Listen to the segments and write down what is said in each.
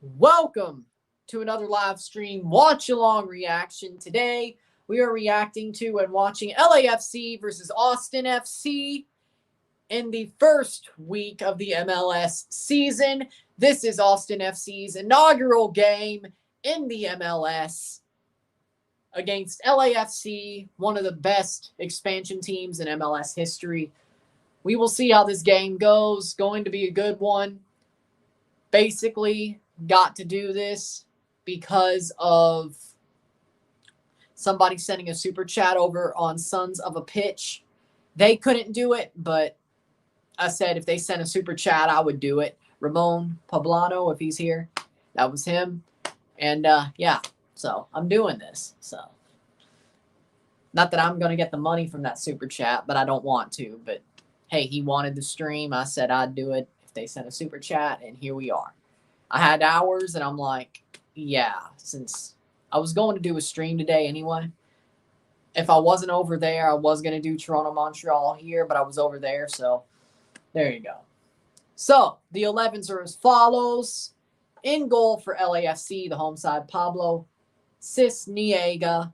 Welcome to another live stream watch-along reaction. Today, we are reacting to and watching LAFC versus Austin FC in the first week of the MLS season. This is Austin FC's inaugural game in the MLS against LAFC, one of the best expansion teams in MLS history. We will see how this game goes. Going to be a good one. Basically, got to do this because of somebody sending a super chat over on Sons of a Pitch. They couldn't do it, but I said if they sent a super chat, I would do it. Ramon Poblano, if he's here, that was him. And yeah, so I'm doing this. So not that I'm going to get the money from that super chat, but I don't want to. But hey, he wanted the stream. I said I'd do it if they sent a super chat, and here we are. I had hours, and I'm like, yeah, since I was going to do a stream today anyway. If I wasn't over there, I was going to do Toronto-Montreal here, but I was over there, so there you go. So, the 11s are as follows. In goal for LAFC, the home side, Pablo Cisniega.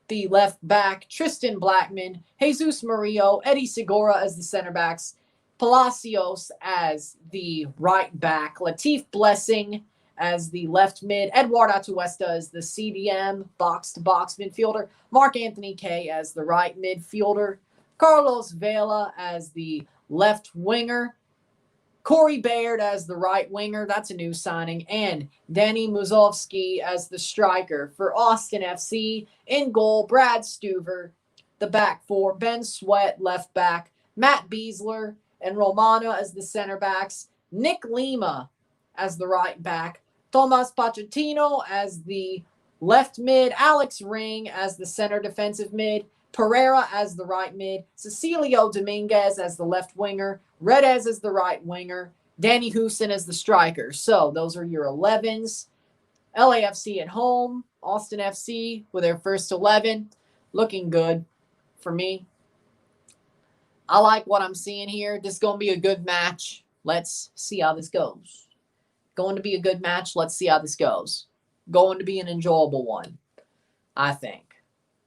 The left back, Tristan Blackman, Jesus Murillo, Eddie Segura as the center backs, Palacios as the right back, Latif Blessing as the left mid, Edward Atuesta as the CDM, box-to-box midfielder, Mark Anthony Kay as the right midfielder, Carlos Vela as the left winger, Corey Baird as the right winger, that's a new signing, and Danny Muzovsky as the striker. For Austin FC, in goal, Brad Stuver, the back four, Ben Sweat, left back, Matt Beasler and Romano as the center backs, Nick Lima as the right back, Tomas Pochettino as the left mid, Alex Ring as the center defensive mid, Pereira as the right mid, Cecilio Dominguez as the left winger, Redez as the right winger, Danny Houston as the striker. So those are your 11s. LAFC at home, Austin FC with their first 11. Looking good for me. I like what I'm seeing here. This is going to be a good match. Let's see how this goes. Going to be a good match. Let's see how this goes. Going to be an enjoyable one, I think.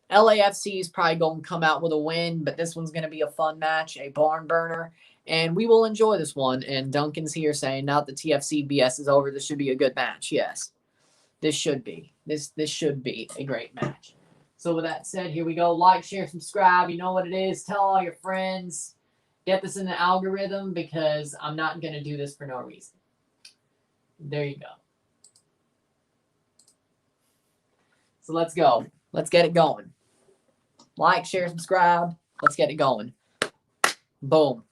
LAFC is probably going to come out with a win, but this one's going to be a fun match, a barn burner, and we will enjoy this one. And Duncan's here saying, now that the TFC BS is over, this should be a good match. Yes, this should be. This should be a great match. So with that said, here we go. Like, share, subscribe. You know what it is. Tell all your friends. Get this in the algorithm because I'm not going to do this for no reason. There you go. So let's go. Let's get it going. Like, share, subscribe. Let's get it going. Boom.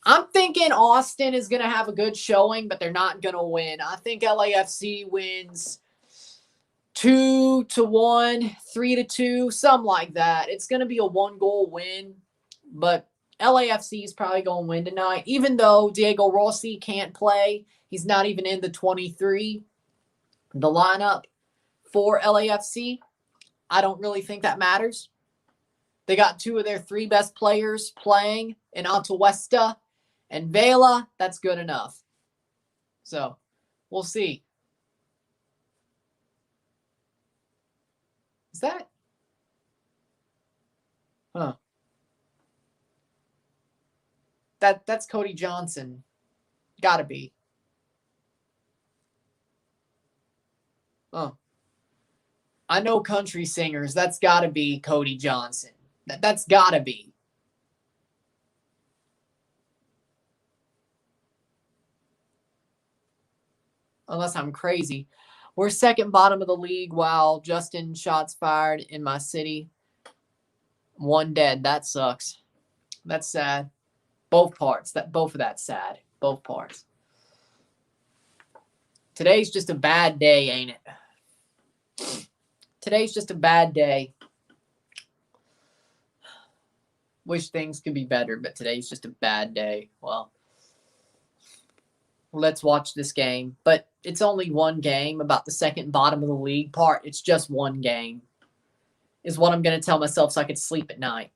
I'm thinking Austin is going to have a good showing, but they're not going to win. I think LAFC wins 2-1, 3-2, something like that. It's going to be a 1-goal win, but LAFC is probably going to win tonight. Even though Diego Rossi can't play, he's not even in the 23, the lineup for LAFC. I don't really think that matters. They got 2 of their 3 best players playing in Atuesta and Vela. That's good enough. So, we'll see. Is that? Huh. That's Cody Johnson. Gotta be. Oh. I know country singers. That's gotta be Cody Johnson. That's gotta be. Unless I'm crazy. We're second bottom of the league while Justin shots fired in my city. 1 dead. That sucks. That's sad. Both parts. Both of that's sad. Both parts. Today's just a bad day, ain't it? Today's just a bad day. Wish things could be better, but today's just a bad day. Well, let's watch this game. But it's only 1 game about the second bottom of the league part. It's just 1 game is what I'm going to tell myself so I can sleep at night.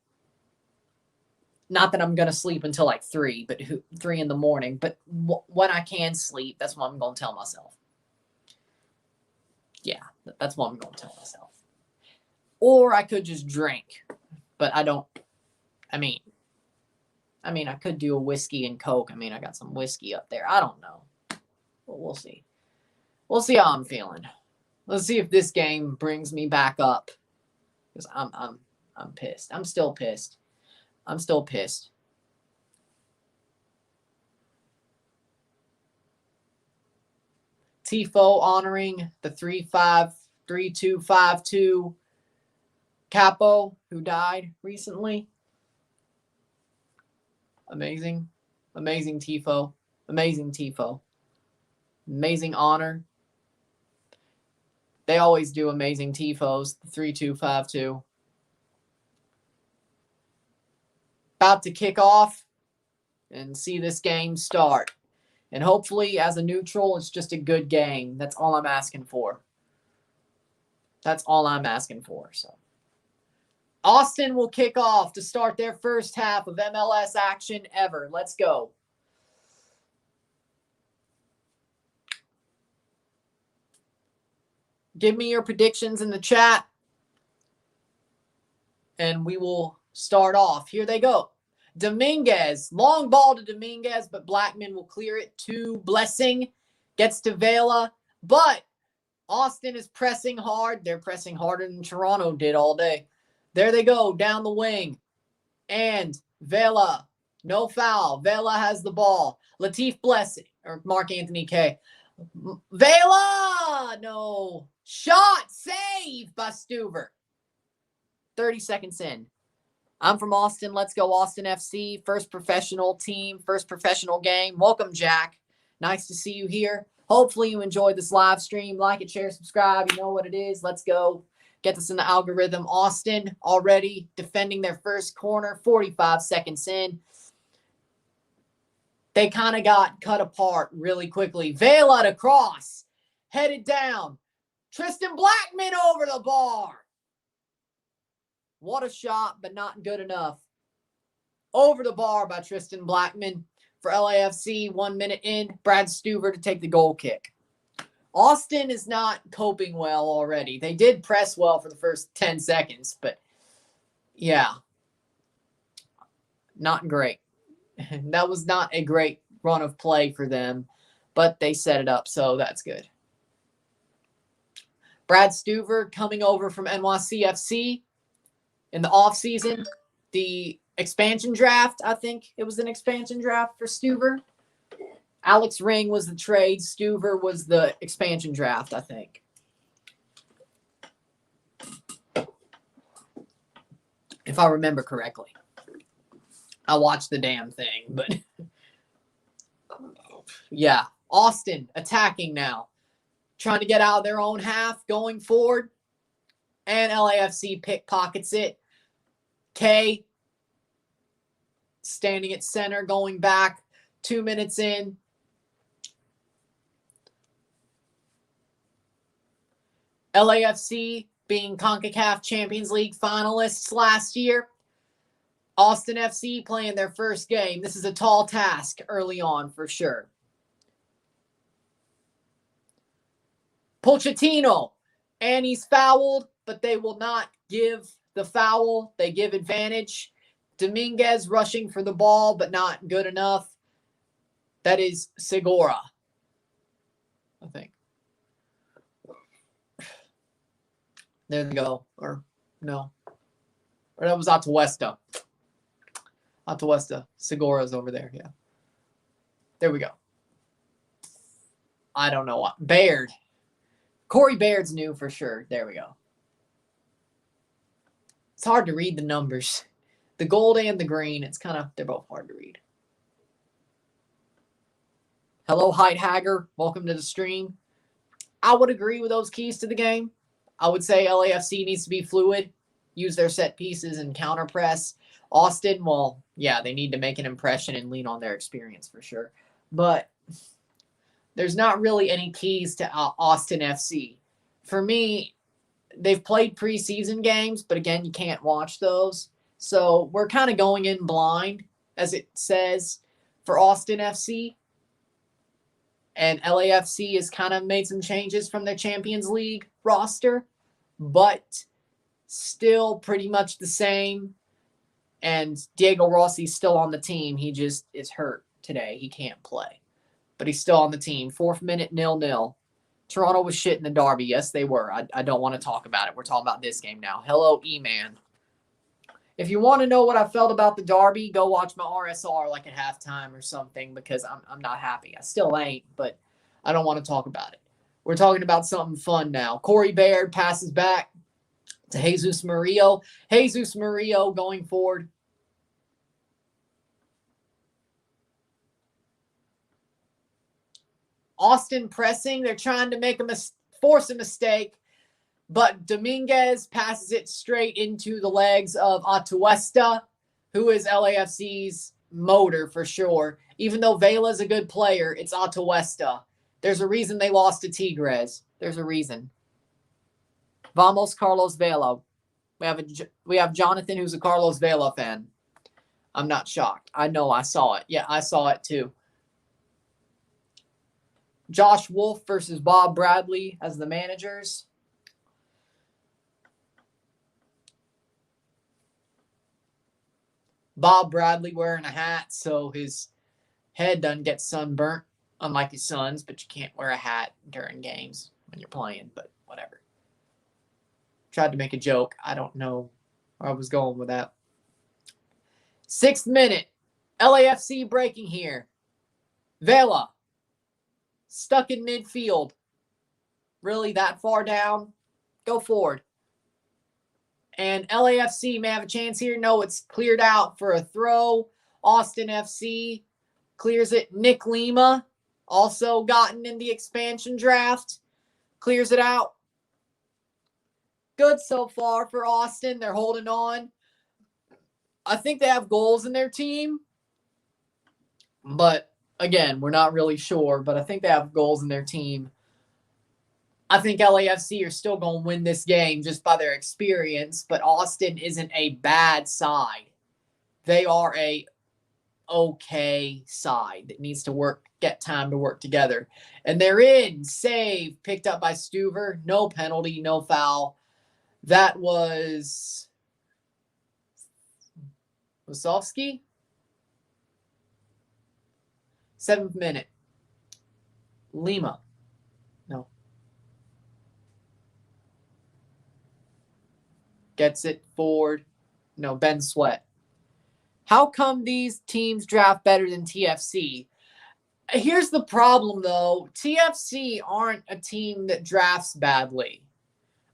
Not that I'm going to sleep until like 3, but 3 in the morning. But when I can sleep, that's what I'm going to tell myself. Yeah, that's what I'm going to tell myself. Or I could just drink, but I don't. I mean, I could do a whiskey and Coke. I mean, I got some whiskey up there. I don't know. But we'll see. We'll see how I'm feeling. Let's see if this game brings me back up. Because I'm pissed. I'm still pissed. I'm still pissed. Tifo honoring the 3252 Capo who died recently. Amazing. Amazing Tifo. Amazing Tifo. Amazing honor. They always do amazing Tifos, the 3252. About to kick off and see this game start. And hopefully, as a neutral, it's just a good game. That's all I'm asking for. That's all I'm asking for. So, Austin will kick off to start their first half of MLS action ever. Let's go. Give me your predictions in the chat. And we will start off. Here they go. Dominguez. Long ball to Dominguez, but Blackman will clear it to Blessing. Gets to Vela. But Austin is pressing hard. They're pressing harder than Toronto did all day. There they go, down the wing. And Vela, no foul. Vela has the ball. Latif Blessing, or Mark Anthony K. Vela, no. Shot, save by Stuver. 30 seconds in. I'm from Austin. Let's go Austin FC. First professional team, first professional game. Welcome, Jack. Nice to see you here. Hopefully you enjoyed this live stream. Like it, share, subscribe. You know what it is. Let's go. Get this in the algorithm. Austin already defending their first corner, 45 seconds in. They kind of got cut apart really quickly. Vela to cross. Headed down. Tristan Blackman over the bar. What a shot, but not good enough. Over the bar by Tristan Blackman for LAFC. 1 minute in. Brad Stuver to take the goal kick. Austin is not coping well already. They did press well for the first 10 seconds, but yeah, not great. That was not a great run of play for them, but they set it up, so that's good. Brad Stuver coming over from NYCFC in the offseason. The expansion draft, I think it was an expansion draft for Stuver. Alex Ring was the trade. Stuver was the expansion draft, I think. If I remember correctly. I watched the damn thing, but yeah. Austin attacking now. Trying to get out of their own half, going forward. And LAFC pickpockets it. K standing at center, going back. 2 minutes in. LAFC being CONCACAF Champions League finalists last year. Austin FC playing their first game. This is a tall task early on for sure. Pochettino. And he's fouled, but they will not give the foul. They give advantage. Dominguez rushing for the ball, but not good enough. That is Segura, I think. There they go. Or no. Or that was Atuesta. Atuesta. Segura's over there. Yeah. There we go. I don't know what. Baird. Corey Baird's new for sure. There we go. It's hard to read the numbers. The gold and the green, they're both hard to read. Hello, Height Hagger. Welcome to the stream. I would agree with those keys to the game. I would say LAFC needs to be fluid, use their set pieces and counter press. Austin, well, yeah, they need to make an impression and lean on their experience for sure. But there's not really any keys to Austin FC. For me, they've played preseason games, but again, you can't watch those. So we're kind of going in blind, as it says, for Austin FC. And LAFC has kind of made some changes from their Champions League roster, but still pretty much the same. And Diego Rossi's still on the team. He just is hurt today. He can't play. But he's still on the team. 4th minute, 0-0. Toronto was shit in the derby. Yes, they were. I don't want to talk about it. We're talking about this game now. Hello, E-Man. If you want to know what I felt about the derby, go watch my RSR like at halftime or something, because I'm not happy. I still ain't, but I don't want to talk about it. We're talking about something fun now. Corey Baird passes back to Jesus Murillo. Jesus Murillo going forward. Austin pressing. They're trying to force a mistake. But Dominguez passes it straight into the legs of Atuesta, who is LAFC's motor for sure. Even though Vela's a good player, it's Atuesta. There's a reason they lost to Tigres. There's a reason. Vamos Carlos Vela. We have Jonathan, who's a Carlos Vela fan. I'm not shocked. I know, I saw it. Yeah, I saw it too. Josh Wolf versus Bob Bradley as the managers. Bob Bradley wearing a hat so his head doesn't get sunburnt, unlike his son's, but you can't wear a hat during games when you're playing, but whatever. Tried to make a joke. I don't know where I was going with that. 6th minute. LAFC breaking here. Vela. Stuck in midfield. Really that far down? Go forward. And LAFC may have a chance here. No, it's cleared out for a throw. Austin FC clears it. Nick Lima, also gotten in the expansion draft, clears it out. Good so far for Austin. They're holding on. I think they have goals in their team. But, again, we're not really sure. But I think they have goals in their team. I think LAFC are still going to win this game just by their experience, but Austin isn't a bad side. They are a okay side that needs to get time to work together. And they're in. Save picked up by Stuver. No penalty, no foul. That was Wasowski. 7th minute. Lima. No. Gets it forward. No, Ben Sweat. How come these teams draft better than TFC? Here's the problem, though. TFC aren't a team that drafts badly.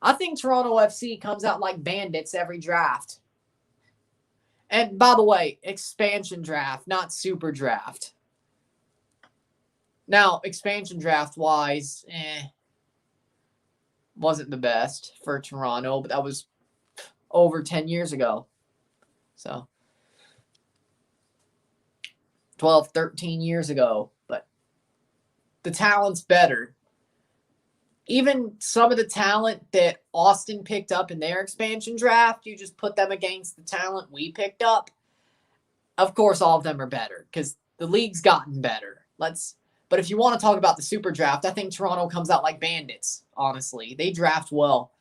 I think Toronto FC comes out like bandits every draft. And by the way, expansion draft, not super draft. Now, expansion draft-wise, wasn't the best for Toronto, but that was over 10 years ago. So 12, 13 years ago. But the talent's better. Even some of the talent that Austin picked up in their expansion draft, you just put them against the talent we picked up. Of course, all of them are better because the league's gotten better. But if you want to talk about the super draft, I think Toronto comes out like bandits, honestly. They draft well.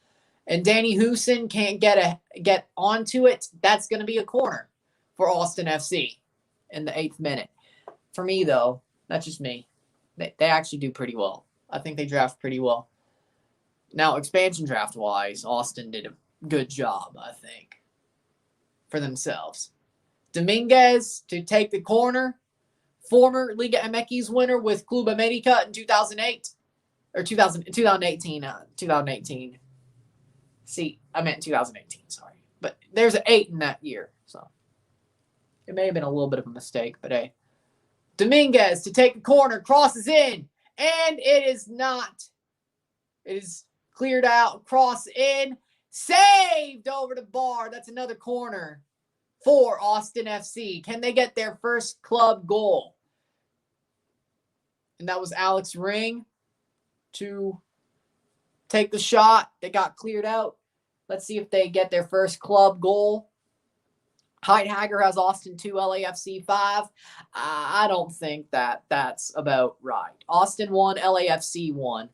And Danny Houston can't get onto it. That's going to be a corner for Austin FC in the 8th minute. For me, though, that's just me. They actually do pretty well. I think they draft pretty well. Now, expansion draft-wise, Austin did a good job, I think, for themselves. Dominguez to take the corner. Former Liga MX winner with Club America in 2008. Or 2018. 2018. See, I meant 2018, sorry. But there's an 8 in that year, so it may have been a little bit of a mistake, but hey. Dominguez to take the corner, crosses in, and it is not. It is cleared out, cross in, saved over the bar. That's another corner for Austin FC. Can they get their first club goal? And that was Alex Ring to take the shot that got cleared out. Let's see if they get their first club goal. Heidhager has Austin 2, LAFC 5. I don't think that's about right. Austin 1, LAFC 1.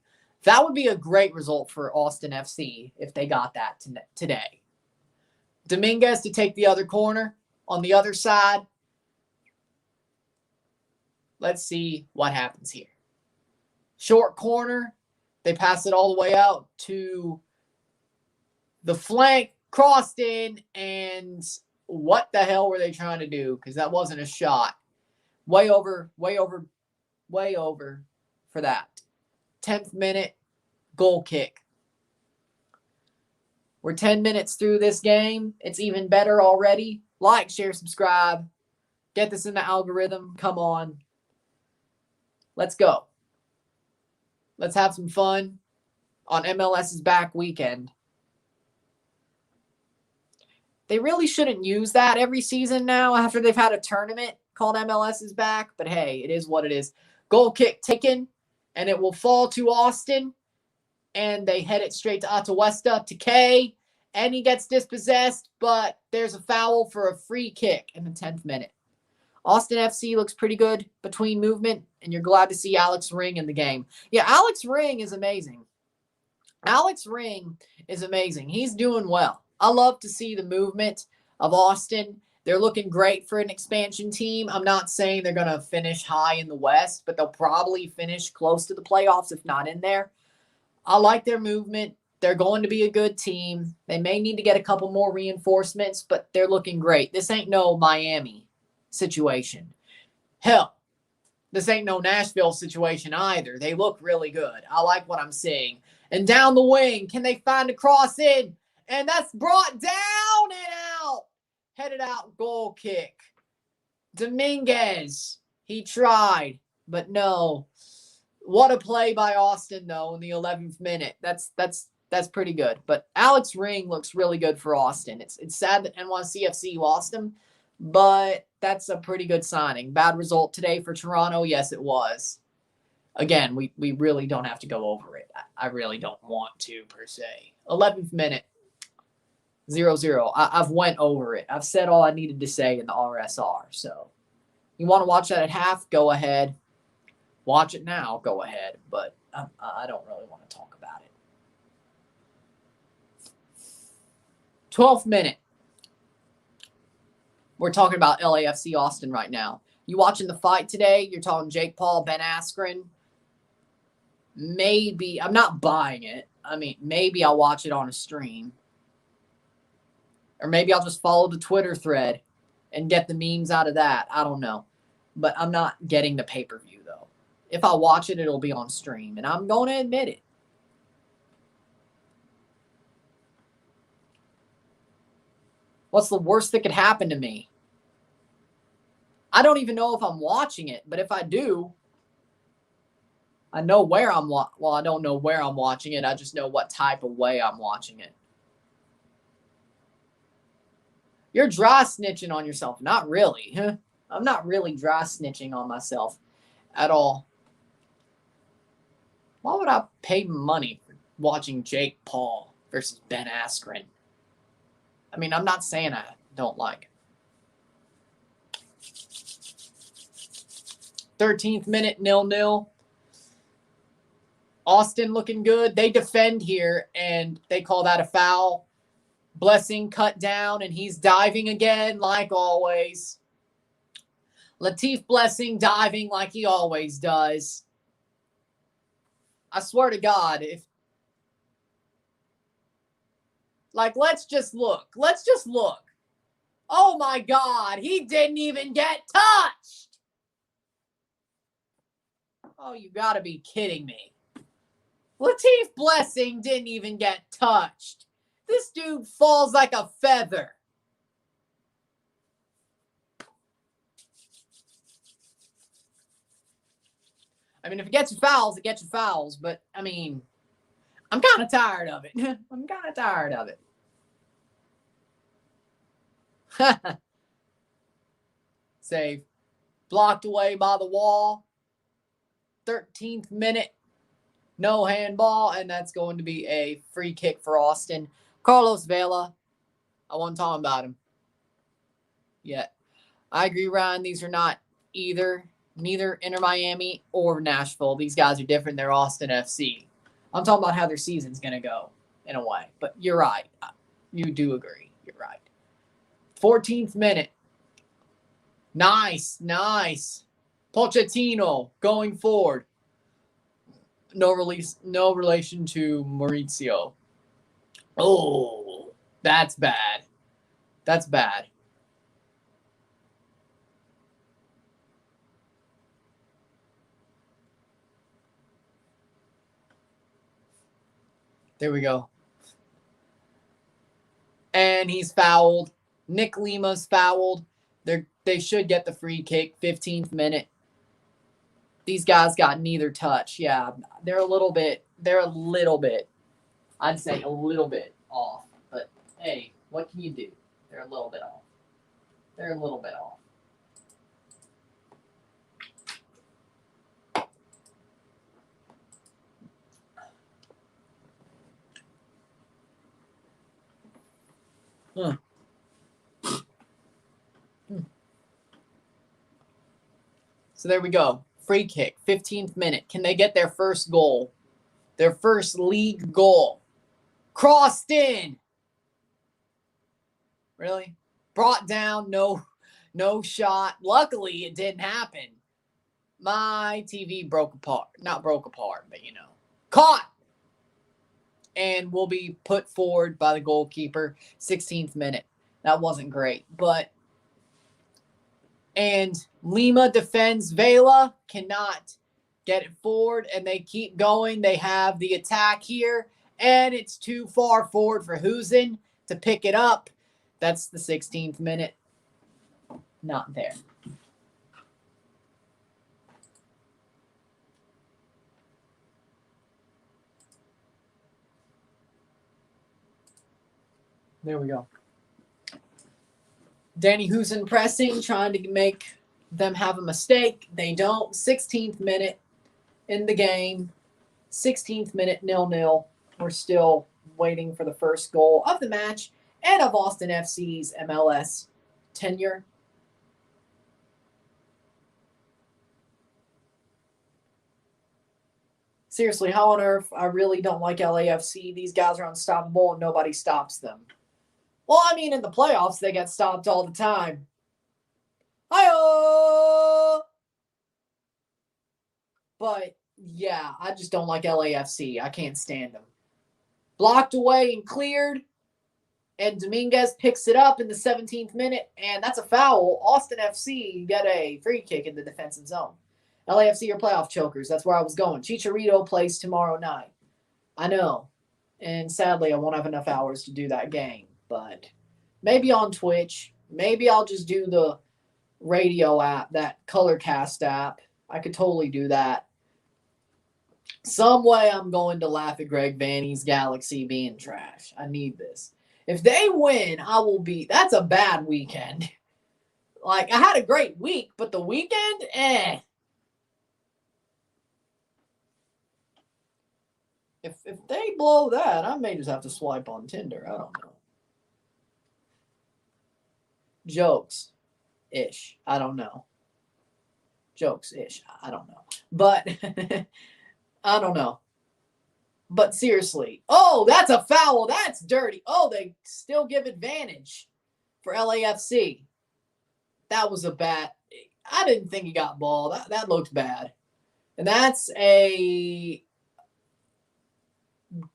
That would be a great result for Austin FC if they got that today. Dominguez to take the other corner on the other side. Let's see what happens here. Short corner. They pass it all the way out to the flank, crossed in, and what the hell were they trying to do? Because that wasn't a shot. Way over for that. 10th minute goal kick. We're 10 minutes through this game. It's even better already. Like, share, subscribe. Get this in the algorithm. Come on. Let's go. Let's have some fun on MLS's back weekend. They really shouldn't use that every season now after they've had a tournament called MLS's back. But hey, it is what it is. Goal kick taken, and it will fall to Austin. And they head it straight to Atuesta, to K. And he gets dispossessed, but there's a foul for a free kick in the 10th minute. Austin FC looks pretty good between movement, and you're glad to see Alex Ring in the game. Yeah, Alex Ring is amazing. He's doing well. I love to see the movement of Austin. They're looking great for an expansion team. I'm not saying they're going to finish high in the West, but they'll probably finish close to the playoffs, if not in there. I like their movement. They're going to be a good team. They may need to get a couple more reinforcements, but they're looking great. This ain't no Miami situation. Hell, this ain't no Nashville situation either. They look really good. I like what I'm seeing. And down the wing, can they find a cross in? And that's brought down and out. Headed out, goal kick. Dominguez, he tried, but no. What a play by Austin, though, in the 11th minute. That's pretty good. But Alex Ring looks really good for Austin. It's sad that NYCFC lost him, but that's a pretty good signing. Bad result today for Toronto. Yes, it was. Again, we really don't have to go over it. I really don't want to, per se. 11th minute, 0-0. I've went over it. I've said all I needed to say in the RSR. So you want to watch that at half? Go ahead. Watch it now, go ahead, but I don't really want to talk about it. 12th minute. We're talking about LAFC Austin right now. You watching the fight today? You're talking Jake Paul, Ben Askren. Maybe, I'm not buying it. I mean, maybe I'll watch it on a stream. Or maybe I'll just follow the Twitter thread and get the memes out of that. I don't know. But I'm not getting the pay-per-view, though. If I watch it, it'll be on stream, and I'm going to admit it. What's the worst that could happen to me? I don't even know if I'm watching it, but if I do, I know where I'm well, I don't know where I'm watching it. I just know what type of way I'm watching it. You're dry snitching on yourself. Not really. I'm not really dry snitching on myself at all. Why would I pay money for watching Jake Paul versus Ben Askren? I mean, I'm not saying I don't like it. 13th minute, 0-0. Austin looking good. They defend here, and they call that a foul. Blessing cut down, and he's diving again, like always. Latif Blessing diving like he always does. I swear to God, if let's just look. Oh my God, he didn't even get touched. Oh, you gotta be kidding me. Latif Blessing didn't even get touched. This dude falls like a feather. I mean, if it gets you fouls, it gets you fouls. But, I mean, I'm kind of tired of it. I'm kind of tired of it. Save. Blocked away by the wall. 13th minute. No handball. And that's going to be a free kick for Austin. Carlos Vela. I wasn't talking about him. yet. I agree, Ryan. These are not neither Inter Miami or Nashville. These guys are different. They're Austin FC. I'm talking about how their season's going to go in a way. But you're right. You do agree. You're right. 14th minute. Nice. Pochettino going forward. No relation to Maurizio. Oh, that's bad. That's bad. There we go. And he's fouled. Nick Lima's fouled. They should get the free kick. 15th minute. These guys got neither touch. Yeah, they're a little bit, I'd say a little bit off. But hey, what can you do? They're a little bit off. Huh. So there we go. Free kick, 15th minute. Can they get their first goal? Their first league goal. Crossed in. Really? Brought down, no shot. Luckily, it didn't happen. My TV broke apart. Not broke apart, but caught. And will be put forward by the goalkeeper. 16th minute. That wasn't great, and Lima defends Vela, cannot get it forward, and they keep going. They have the attack here, and it's too far forward for Husen to pick it up. That's the 16th minute. Not there. There we go. Danny Husen pressing, trying to make them have a mistake. They don't. 16th minute in the game. 16th minute, 0-0. We're still waiting for the first goal of the match and of Austin FC's MLS tenure. Seriously, how on earth? I really don't like LAFC. These guys are unstoppable and nobody stops them. Well, I mean, in the playoffs, they get stopped all the time. Hi-oh! But, yeah, I just don't like LAFC. I can't stand them. Blocked away and cleared. And Dominguez picks it up in the 17th minute. And that's a foul. Austin FC get a free kick in the defensive zone. LAFC are playoff chokers. That's where I was going. Chicharito plays tomorrow night. I know. And sadly, I won't have enough hours to do that game. But maybe on Twitch. Maybe I'll just do the radio app, that Colorcast app. I could totally do that. Some way I'm going to laugh at Greg Vanny's Galaxy being trash. I need this. If they win, I will be... That's a bad weekend. Like, I had a great week, but the weekend, If they blow that, I may just have to swipe on Tinder. I don't know. Jokes-ish. I don't know. Jokes-ish. I don't know. But I don't know. But seriously. Oh, that's a foul. That's dirty. Oh, they still give advantage for LAFC. That was a bad... I didn't think he got ball. That looked bad. And that's a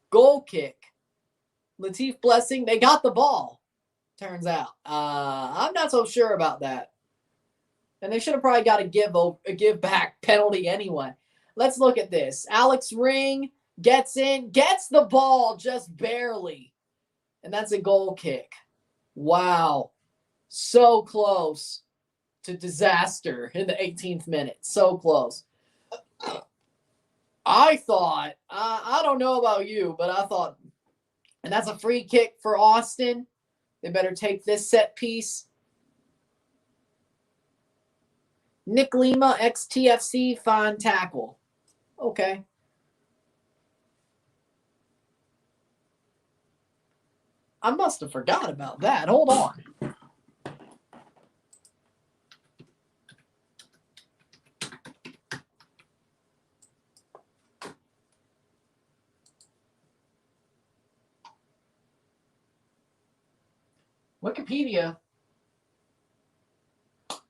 goal kick. Latif Blessing, they got the ball, turns out. I'm not so sure about that. And they should have probably got a give back penalty anyway. Let's look at this. Alex Ring gets in, gets the ball just barely. And that's a goal kick. Wow. So close to disaster in the 18th minute. So close. I thought, I don't know about you, but I thought, and that's a free kick for Austin. They better take this set piece. Nick Lima, ex-TFC, fine tackle. Okay. I must have forgot about that. Hold on.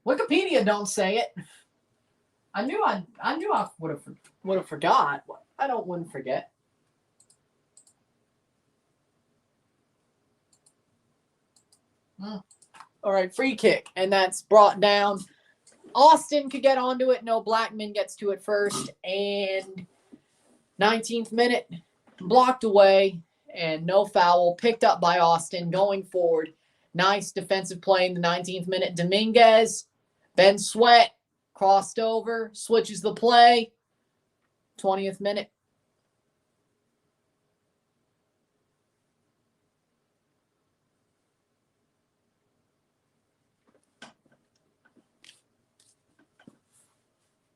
Wikipedia don't say it. I knew I would have forgot. I wouldn't forget. All right, free kick, and that's brought down. Austin could get onto it. No, Blackman gets to it first, and 19th minute, blocked away, and no foul. Picked up by Austin going forward. Nice defensive play in the 19th minute. Dominguez, Ben Sweat, crossed over, switches the play. 20th minute.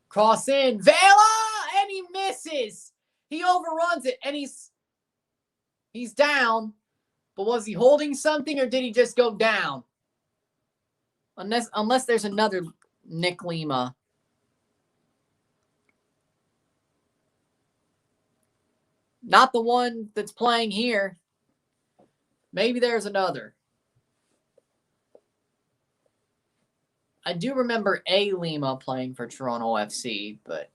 Cross in, Vela, and he misses. He overruns it, and he's down. But was he holding something, or did he just go down? Unless there's another Nick Lima. Not the one that's playing here. Maybe there's another. I do remember a Lima playing for Toronto FC, but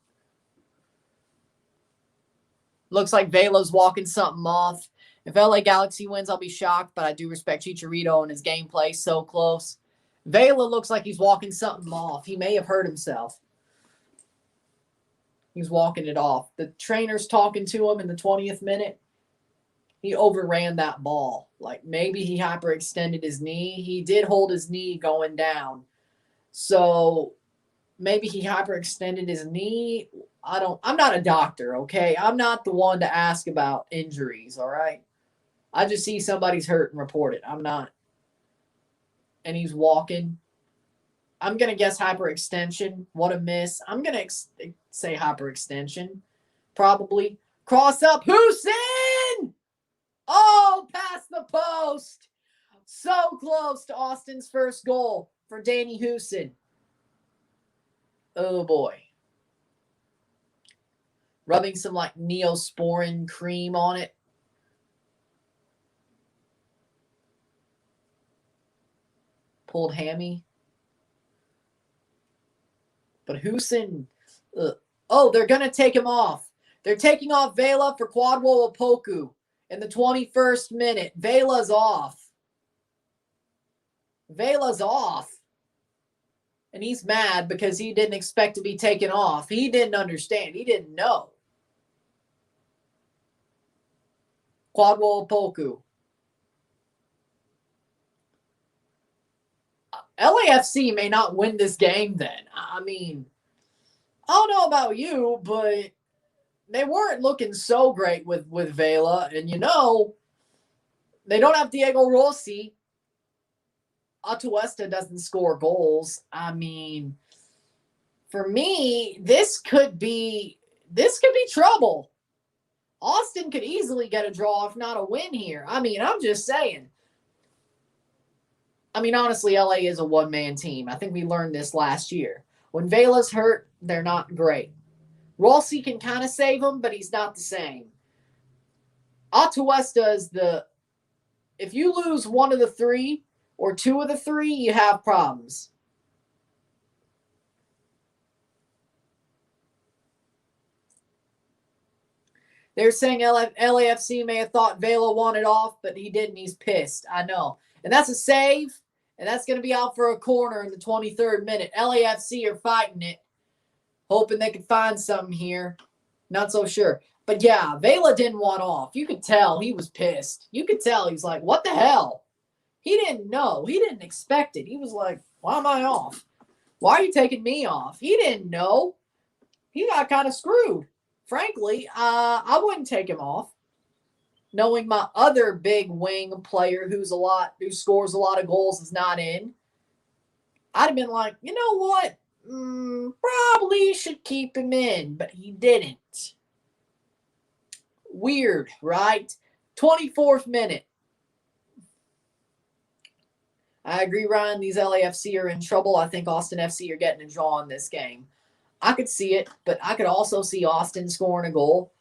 looks like Vela's walking something off. If LA Galaxy wins, I'll be shocked, but I do respect Chicharito and his gameplay. So close. Vela looks like he's walking something off. He may have hurt himself. He's walking it off. The trainer's talking to him in the 20th minute. He overran that ball. Like maybe he hyperextended his knee. He did hold his knee going down. So maybe he hyperextended his knee. I'm not a doctor, okay? I'm not the one to ask about injuries, all right? I just see somebody's hurt and report it. I'm not. And he's walking. I'm going to guess hyperextension. What a miss. I'm going to say hyperextension. Probably. Cross up. Hussein! Oh, past the post. So close to Austin's first goal for Danny Hussein. Oh, boy. Rubbing some, like, Neosporin cream on it. Pulled hammy. But Hussein, oh, they're going to take him off. They're taking off Vela for Kwadwo Opoku in the 21st minute. Vela's off. Vela's off. And he's mad because he didn't expect to be taken off. He didn't understand. He didn't know. Kwadwo Opoku. LAFC may not win this game then. I mean, I don't know about you, but they weren't looking so great with Vela. And, you know, they don't have Diego Rossi. Atuesta doesn't score goals. I mean, for me, this could be trouble. Austin could easily get a draw, if not a win here. I mean, I'm just saying. I mean, honestly, LA is a one-man team. I think we learned this last year. When Vela's hurt, they're not great. Rossi can kind of save them, but he's not the same. Atuesta is if you lose one of the three or two of the three, you have problems. They're saying LAFC may have thought Vela wanted off, but he didn't. He's pissed. I know. And that's a save, and that's going to be out for a corner in the 23rd minute. LAFC are fighting it, hoping they could find something here. Not so sure. But, yeah, Vela didn't want off. You could tell he was pissed. You could tell he's like, what the hell? He didn't know. He didn't expect it. He was like, why am I off? Why are you taking me off? He didn't know. He got kind of screwed. Frankly, I wouldn't take him off. Knowing my other big wing player who scores a lot of goals is not in, I'd have been like, you know what? Probably should keep him in, but he didn't. Weird, right? 24th minute. I agree, Ryan. These LAFC are in trouble. I think Austin FC are getting a draw in this game. I could see it, but I could also see Austin scoring a goal.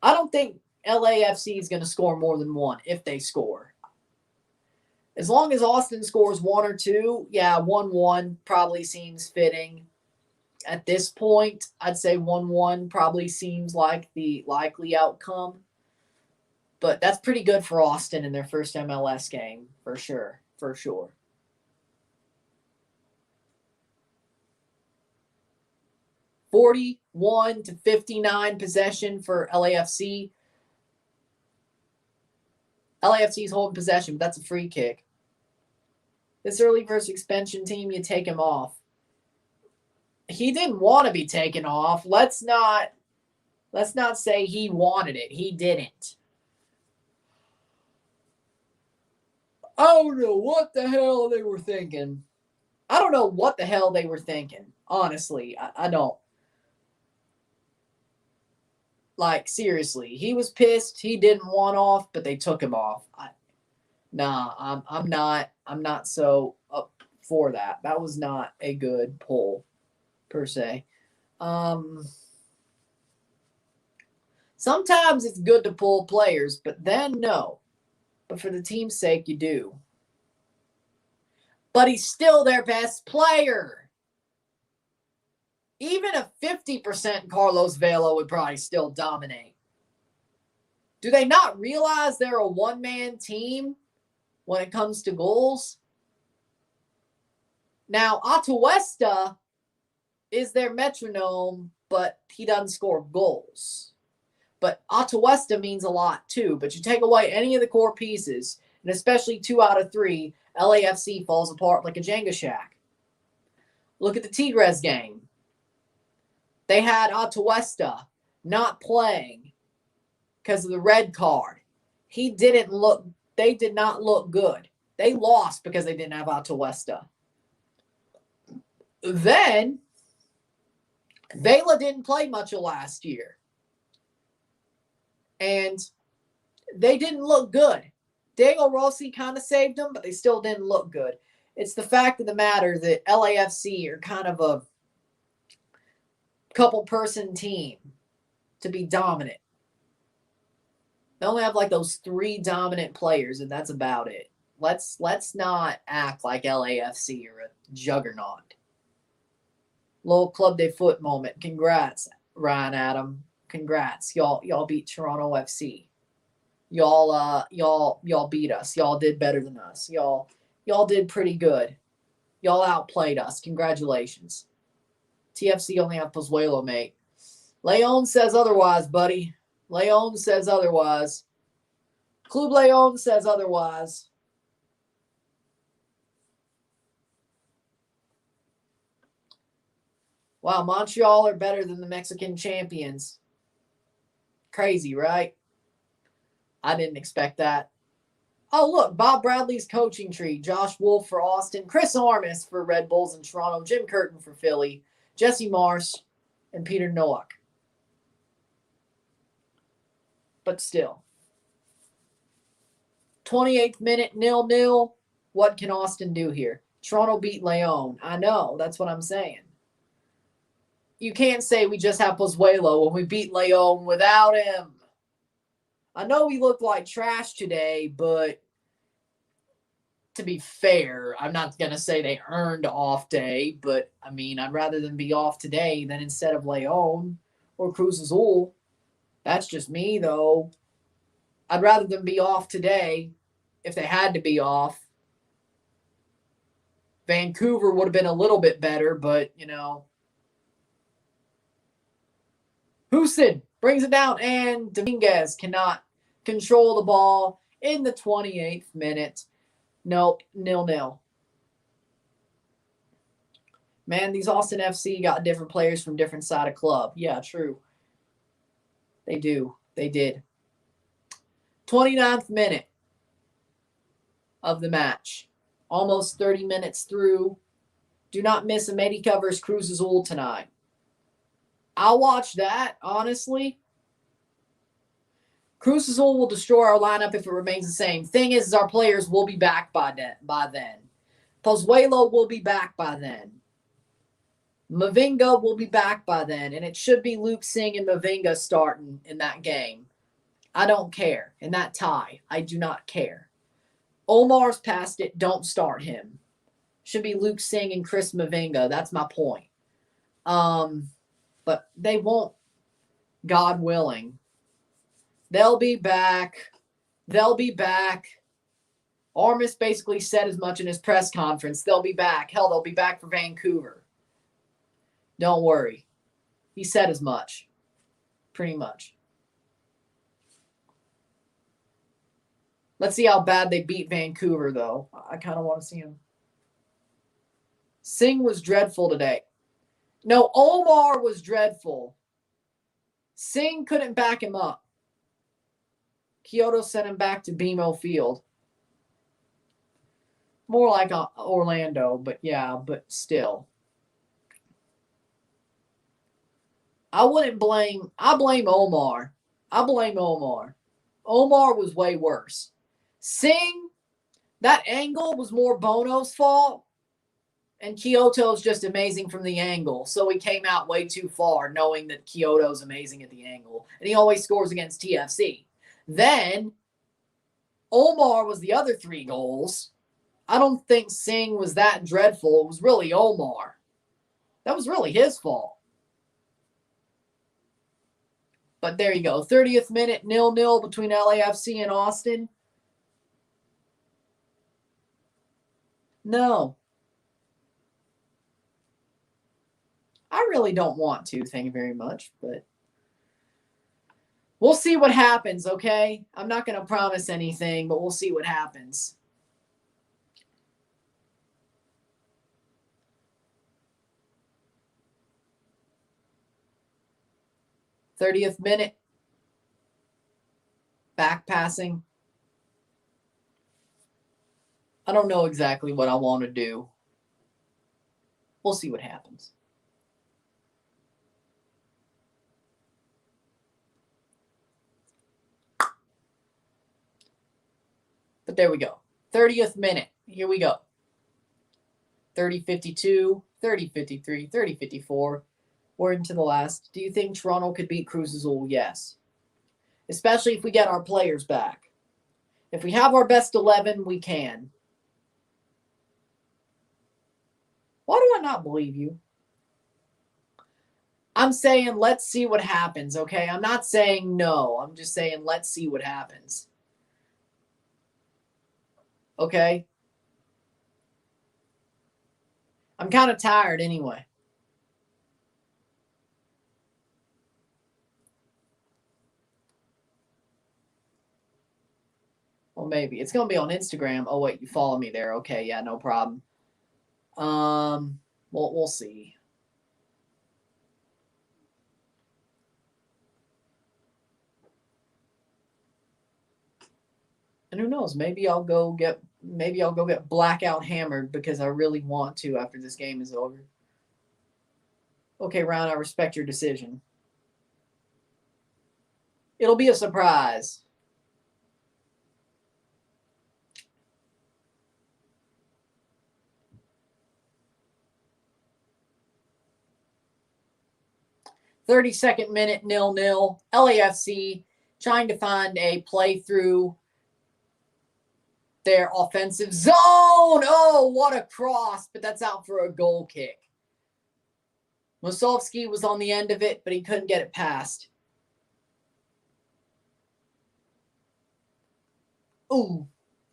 I don't think LAFC is going to score more than one if they score. As long as Austin scores 1 or 2, yeah, 1-1 probably seems fitting. At this point, I'd say 1-1 probably seems like the likely outcome. But that's pretty good for Austin in their first MLS game, for sure. For sure. (41-59) possession for LAFC. LAFC's holding possession, but that's a free kick. This early versus expansion team, you take him off. He didn't want to be taken off. Let's not say he wanted it. He didn't. I don't know what the hell they were thinking. I don't know what the hell they were thinking. Honestly, I don't. Like, seriously, he was pissed. He didn't want off, but they took him off. I'm not so up for that. That was not a good pull, per se. Sometimes it's good to pull players, but then no. But for the team's sake, you do. But he's still their best player. Even a 50% Carlos Vela would probably still dominate. Do they not realize they're a one-man team when it comes to goals? Now, Atuesta is their metronome, but he doesn't score goals. But Atuesta means a lot too. But you take away any of the core pieces, and especially 2 out of 3, LAFC falls apart like a Jenga shack. Look at the Tigres game. They had Atuesta not playing because of the red card. They did not look good. They lost because they didn't have Atuesta. Then, Vela didn't play much of last year. And they didn't look good. Diego Rossi kind of saved them, but they still didn't look good. It's the fact of the matter that LAFC are kind of a couple-person team to be dominant. They only have like those 3 dominant players, and that's about it. Let's not act like LAFC are a juggernaut. Little Club de Foot moment. Congrats, Ryan Adam. Congrats. Y'all beat Toronto FC. Y'all beat us. Y'all did better than us. Y'all did pretty good. Y'all outplayed us. Congratulations. TFC only have Pozuelo, mate. Leon says otherwise, buddy. Leon says otherwise. Club Leon says otherwise. Wow, Montreal are better than the Mexican champions. Crazy, right? I didn't expect that. Oh, look, Bob Bradley's coaching tree. Josh Wolf for Austin. Chris Armas for Red Bulls in Toronto. Jim Curtin for Philly. Jesse Marsh and Peter Nowak. But still. 28th minute, 0-0. What can Austin do here? Toronto beat Leon. I know. That's what I'm saying. You can't say we just have Pozuelo when we beat Leon without him. I know we look like trash today, but to be fair, I'm not going to say they earned off day, but I mean, I'd rather them be off today than instead of Leon or Cruz Azul. That's just me, though. I'd rather them be off today if they had to be off. Vancouver would have been a little bit better, but, you know. Houston brings it down, and Dominguez cannot control the ball in the 28th minute. Nope, 0-0. Man, these Austin FC got different players from different side of club. Yeah, true. They do. They did. 29th minute of the match. Almost 30 minutes through. Do not miss America versus Cruz Azul tonight. I'll watch that, honestly. Cruz Azul will destroy our lineup if it remains the same. Thing is our players will be back by then. Pozuelo will be back by then. Mavinga will be back by then. And it should be Luke Singh and Mavinga starting in that game. I don't care. In that tie, I do not care. Omar's past it. Don't start him. Should be Luke Singh and Chris Mavinga. That's my point. But they won't, God willing. They'll be back. They'll be back. Armis basically said as much in his press conference. They'll be back. Hell, they'll be back for Vancouver. Don't worry. He said as much. Pretty much. Let's see how bad they beat Vancouver, though. I kind of want to see him. Singh was dreadful today. No, Omar was dreadful. Singh couldn't back him up. Kyoto sent him back to BMO Field. More like Orlando, but yeah, but still. I blame Omar. I blame Omar. Omar was way worse. Singh, that angle was more Bono's fault. And Kyoto's just amazing from the angle. So he came out way too far knowing that Kyoto's amazing at the angle. And he always scores against TFC. Then, Omar was the other 3 goals. I don't think Singh was that dreadful. It was really Omar. That was really his fault. But there you go. 30th minute, 0-0 between LAFC and Austin. No. I really don't want to, thank you very much. But we'll see what happens, okay? I'm not going to promise anything, but we'll see what happens. '30th minute. Back passing. I don't know exactly what I want to do. We'll see what happens. But there we go. 30th minute. Here we go. 30-52, 30-53, 30-54. We're into the last. Do you think Toronto could beat Cruz Azul? Yes. Especially if we get our players back. If we have our best 11, we can. Why do I not believe you? I'm saying let's see what happens, okay? I'm not saying no. I'm just saying let's see what happens. Okay? I'm kind of tired anyway. Well, maybe. It's going to be on Instagram. Oh, wait, you follow me there. Okay, yeah, no problem. We'll see. And who knows? Maybe I'll go get blackout hammered because I really want to after this game is over. Okay, Ryan, I respect your decision. It'll be a surprise. .32 minute, 0-0. LAFC trying to find a play through their offensive zone. Oh, what a cross, but that's out for a goal kick. Musovski was on the end of it, but he couldn't get it past. Ooh,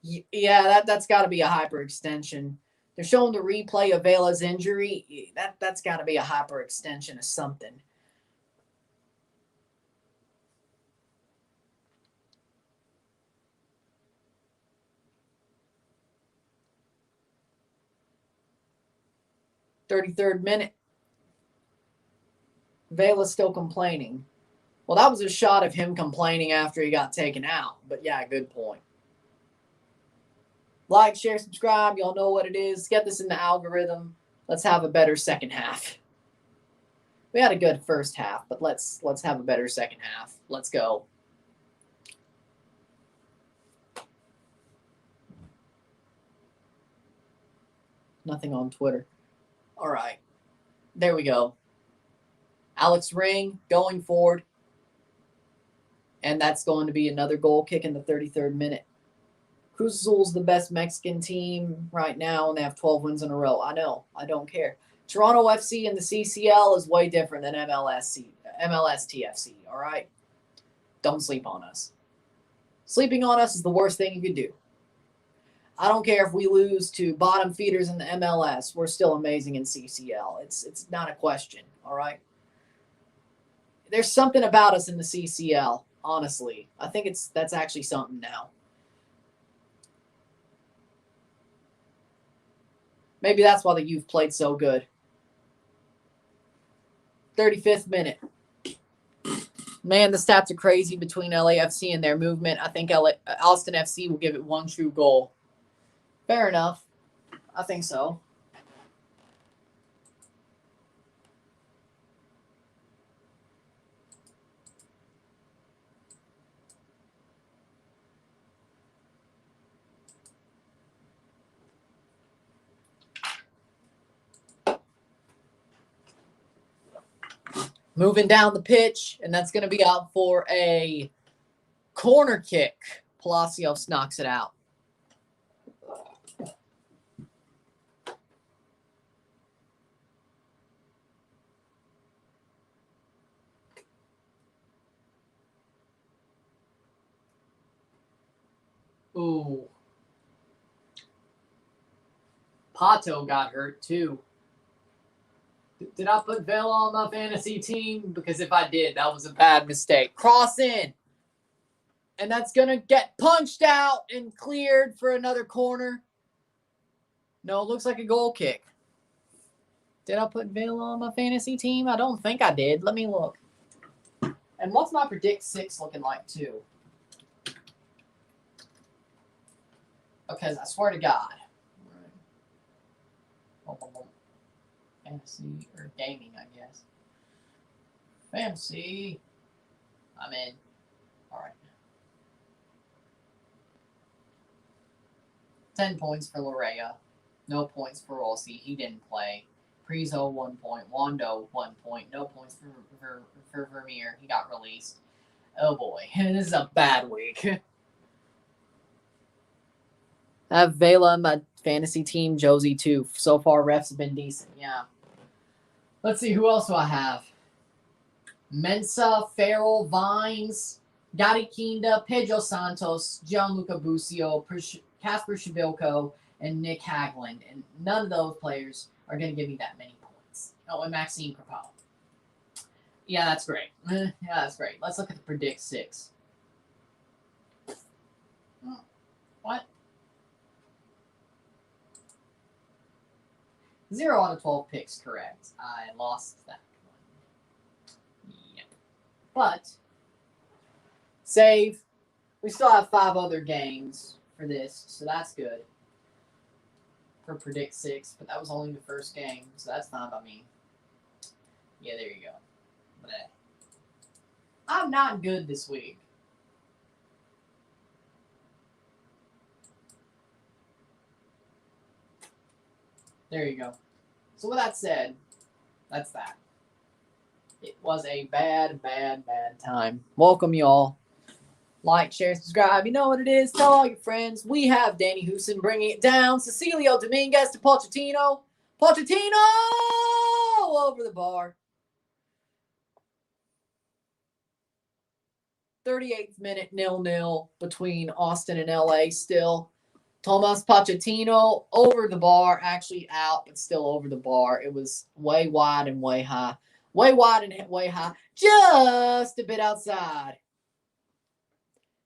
yeah, that's got to be a hyperextension. They're showing the replay of Vela's injury. That's got to be a hyperextension of something. .33 minute. Vela's still complaining. Well, that was a shot of him complaining after he got taken out. But yeah, good point. Like, share, subscribe. Y'all know what it is. Get this in the algorithm. Let's have a better second half. We had a good first half, but let's have a better second half. Let's go. Nothing on Twitter. All right. There we go. Alex Ring going forward. And that's going to be another goal kick in the 33rd minute. Cruz Azul's the best Mexican team right now, and they have 12 wins in a row. I know. I don't care. Toronto FC and the CCL is way different than MLS TFC, all right? Don't sleep on us. Sleeping on us is the worst thing you could do. I don't care if we lose to bottom feeders in the MLS. We're still amazing in CCL. It's not a question, all right? There's something about us in the CCL, honestly. I think that's actually something now. Maybe that's why the youth played so good. 35th minute. Man, the stats are crazy between LAFC and their movement. I think Austin FC will give it one true goal. Fair enough. I think so. Moving down the pitch, and that's going to be out for a corner kick. Palacios knocks it out. Ooh. Pato got hurt too. Did I put Vela on my fantasy team? Because if I did, that was a bad mistake. Cross in. And that's going to get punched out and cleared for another corner. No, it looks like a goal kick. Did I put Vela on my fantasy team? I don't think I did. Let me look. And what's my predict 6 looking like too? Because I swear to God. Fantasy or gaming, I guess. Fantasy. I'm in. All right. 10 points for Larea. No points for Rossi. He didn't play. Prizo, 1 point. Wando, 1 point. No points for Vermeer. He got released. Oh boy. This is a bad week. I have Vela in my fantasy team. Josie, too. So far, refs have been decent. Yeah. Let's see. Who else do I have? Mensa, Farrell, Vines, Gary Kinda, Pedro Santos, Gianluca Busio, Casper Shabilko, and Nick Hagland. And none of those players are going to give me that many points. Oh, and Maxime Crepeau. Yeah, that's great. Yeah, that's great. Let's look at the predict 6. What? 0 out of 12 picks correct. I lost that one. Yep. But, save. We still have 5 other games for this, so that's good. For predict 6, but that was only the first game, so that's fine by me. Yeah, there you go. Bleh. I'm not good this week. There you go. So with that said, that's that. It was a bad time. Welcome, y'all. Like, share, subscribe. You know what it is. Tell all your friends. We have Danny Houston bringing it down. Cecilio Dominguez to Pochettino. Pochettino over the bar. 38th minute, 0-0 between Austin and LA still. Tomas Pochettino over the bar, actually out, but still over the bar. It was way wide and way high. Way wide and way high. Just a bit outside.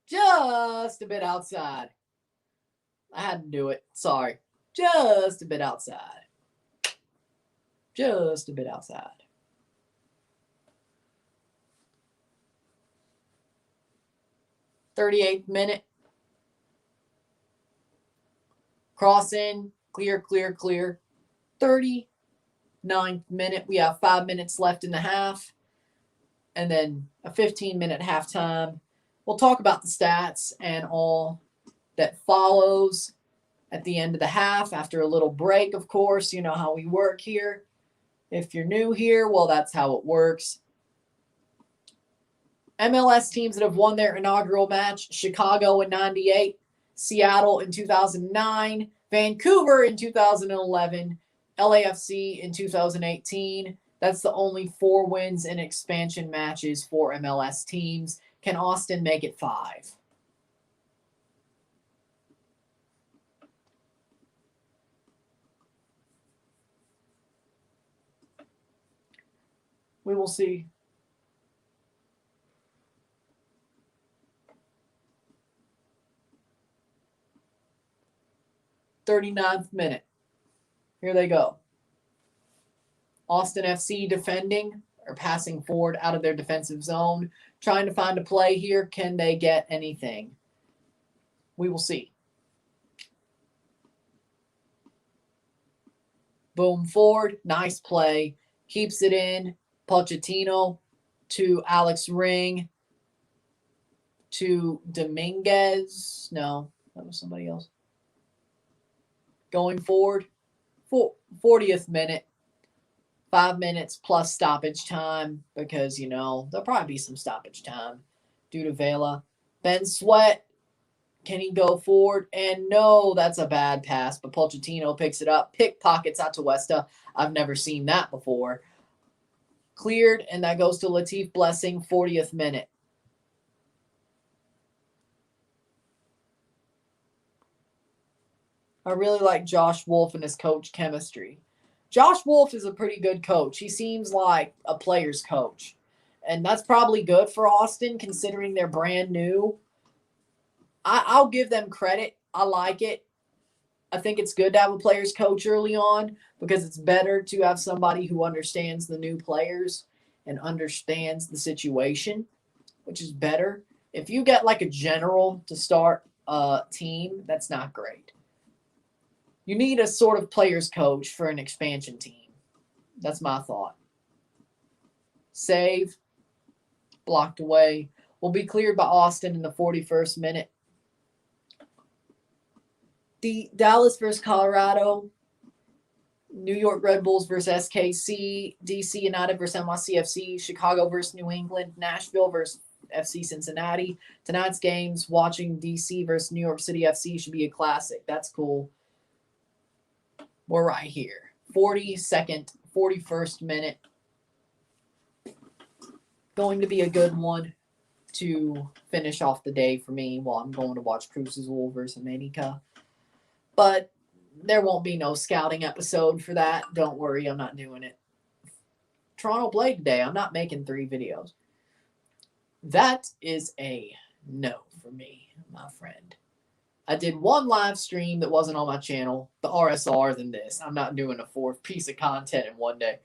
Just a bit outside. I had to do it. Sorry. Just a bit outside. Just a bit outside. .38th minute. Cross in. Clear. 39th minute. We have 5 minutes left in the half. And then a 15-minute halftime. We'll talk about the stats and all that follows at the end of the half after a little break, of course. You know how we work here. If you're new here, well, that's how it works. MLS teams that have won their inaugural match, Chicago in 98, Seattle in 2009, Vancouver in 2011, LAFC in 2018. That's the only 4 wins in expansion matches for MLS teams. Can Austin make it 5? We will see. 39th minute. Here they go. Austin FC defending or passing forward out of their defensive zone, trying to find a play here. Can they get anything? We will see. Boom forward. Nice play. Keeps it in. Pochettino to Alex Ring to Dominguez. No, that was somebody else. Going forward. 40th minute. 5 minutes plus stoppage time because, there'll probably be some stoppage time due to Vela. Ben Sweat, can he go forward? And no, that's a bad pass, but Pochettino picks it up. Pickpockets Atuesta. I've never seen that before. Cleared, and that goes to Latif Blessing, 40th minute. I really like Josh Wolf and his coach chemistry. Josh Wolf is a pretty good coach. He seems like a player's coach. And that's probably good for Austin considering they're brand new. I'll give them credit. I like it. I think it's good to have a player's coach early on because it's better to have somebody who understands the new players and understands the situation, which is better. If you get like a general to start a team, that's not great. You need a sort of player's coach for an expansion team. That's my thought. Save. Blocked away. Will be cleared by Austin in the 41st minute. The Dallas versus Colorado. New York Red Bulls versus SKC. DC United versus NYCFC. Chicago versus New England. Nashville versus FC Cincinnati. Tonight's games, watching DC versus New York City FC should be a classic. That's cool. We're right here. 42nd, 41st minute. Going to be a good one to finish off the day for me while I'm going to watch Cruz Azul versus America. But there won't be no scouting episode for that. Don't worry, I'm not doing it. Toronto played today. I'm not making 3 videos. That is a no for me, my friend. I did 1 live stream that wasn't on my channel, the RSR than this. I'm not doing a 4th piece of content in one day.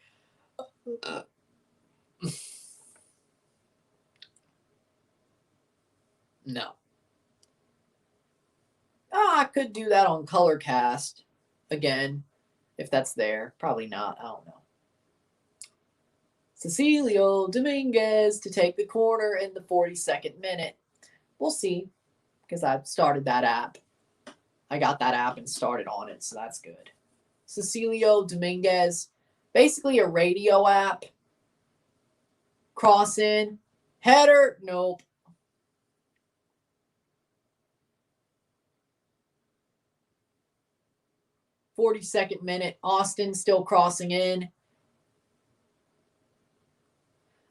No. I could do that on Colorcast again, if that's there. Probably not. I don't know. Cecilio Dominguez to take the corner in the 42nd minute. We'll see, because I've started that app. I got that app and started on it, so that's good. Cecilio Dominguez, basically a radio app. Cross in. Header, nope. .42nd minute, Austin still crossing in.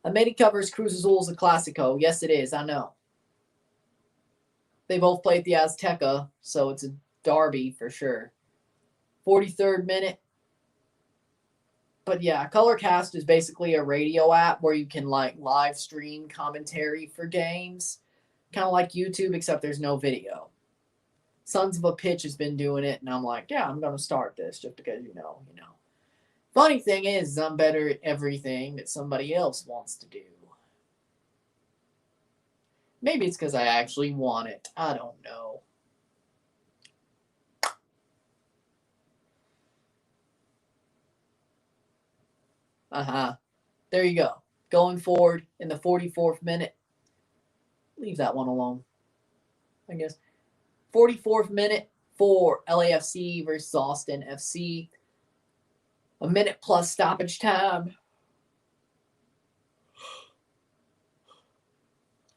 America versus Cruz Azul is a Clasico. Yes, it is. I know. They both played the Azteca, so it's a derby for sure. 43rd minute. But yeah, Colorcast is basically a radio app where you can like live stream commentary for games. Kind of like YouTube, except there's no video. Sons of a Pitch has been doing it, and I'm like, yeah, I'm going to start this just because, you know. Funny thing is, I'm better at everything that somebody else wants to do. Maybe it's because I actually want it. I don't know. There you go. Going forward in the 44th minute. Leave that one alone, I guess. 44th minute for LAFC versus Austin FC. A minute plus stoppage time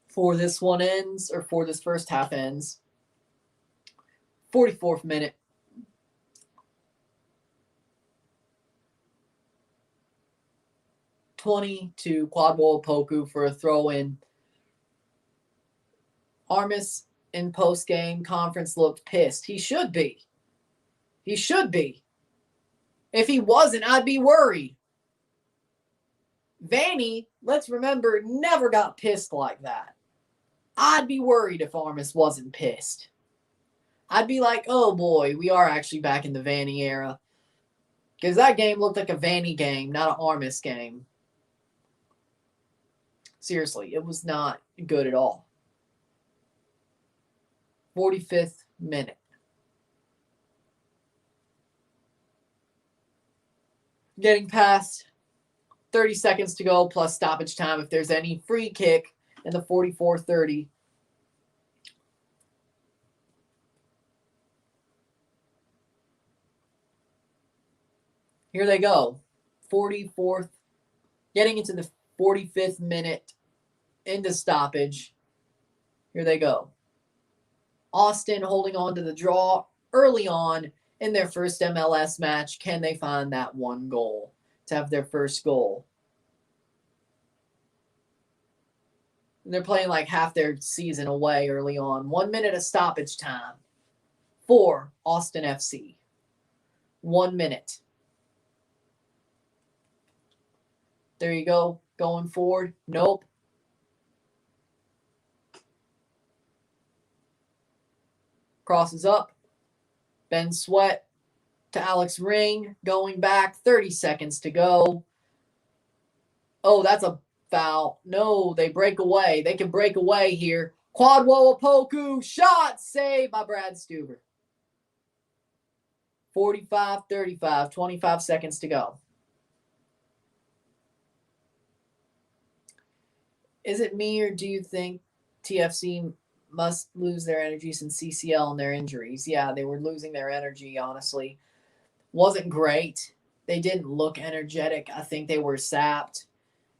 for this one ends, or for this first half ends. 44th minute. (20 to Kwadwo Opoku for a throw-in. Armis in post-game conference looked pissed. He should be. He should be. If he wasn't, I'd be worried. Vanny, let's remember, never got pissed like that. I'd be worried if Armis wasn't pissed. I'd be like, oh boy, we are actually back in the Vanny era. Because that game looked like a Vanny game, not an Armis game. Seriously, it was not good at all. 45th minute. Getting past 30 seconds to go plus stoppage time if there's any. Free kick in the 44-30. Here they go. 44th, getting into the 45th minute into stoppage. Here they go. Austin holding on to the draw early on in their first MLS match. Can they find that one goal to have their first goal? And they're playing like half their season away early on. 1 minute of stoppage time for Austin FC. 1 minute. There you go. Going forward. Nope. Crosses up. Ben Sweat to Alex Ring. Going back. 30 seconds to go. Oh, that's a foul. No, they break away. They can break away here. Kwadwo Opoku. Shot. Saved by Brad Stuber. 45-35. 25 seconds to go. Is it me, or do you think TFC must lose their energy since CCL and their injuries? Yeah, they were losing their energy, honestly. Wasn't great. They didn't look energetic. I think they were sapped.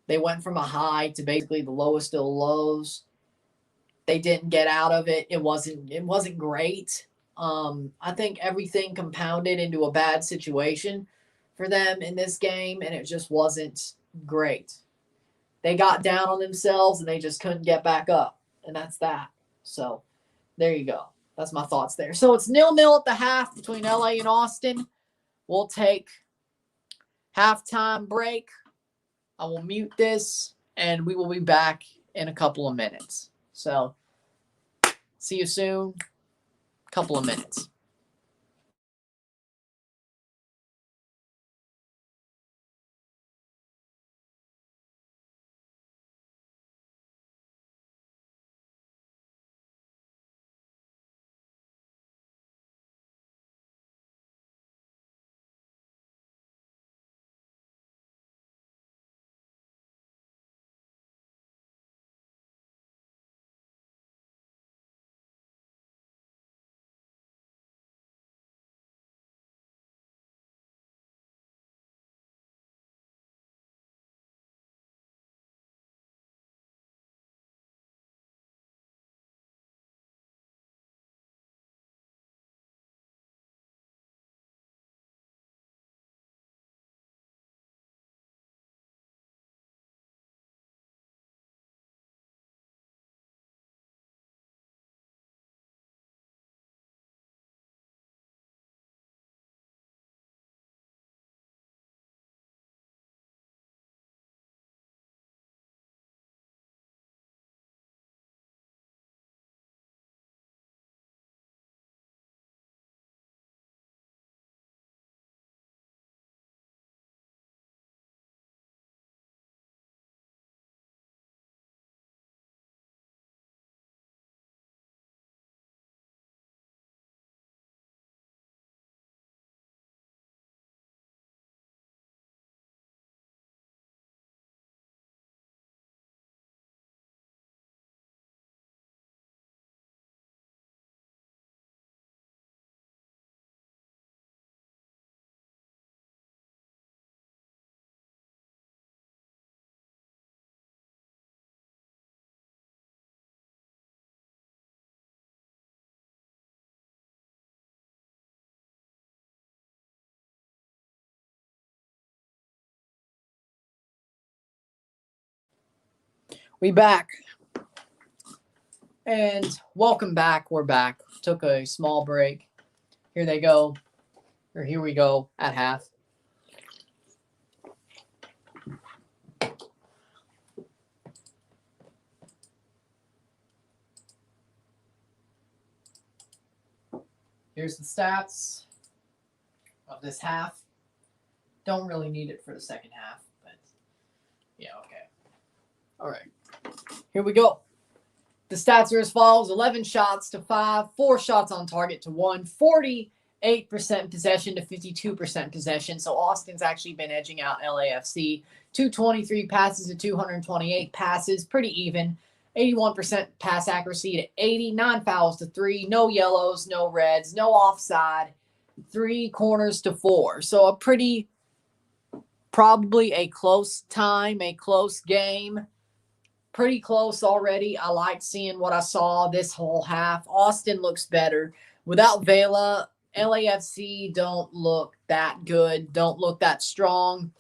They went from a high to basically the lowest of the lows. They didn't get out of it. It wasn't great. I think everything compounded into a bad situation for them in this game, and it just wasn't great. They got down on themselves and they just couldn't get back up. And that's that. So there you go. That's my thoughts there. So it's 0-0 at the half between LA and Austin. We'll take halftime break. I will mute this and we will be back in a couple of minutes. So see you soon. Couple of minutes. We back. And welcome back. We're back. Took a small break. Here they go. Or here we go at half. Here's the stats of this half. Don't really need it for the second half, but yeah, okay. All right. Here we go. The stats are as follows: 11 shots to 5, 4 shots on target to 1, 48% possession to 52% possession. So Austin's actually been edging out LAFC. 223 passes to 228 passes, pretty even. 81% pass accuracy to 80, 9 fouls to 3, no yellows, no reds, no offside, 3 corners to 4. So a pretty, probably a close time, a close game. Pretty close already. I like seeing what I saw this whole half. Austin looks better. Without Vela, LAFC don't look that good, don't look that strong.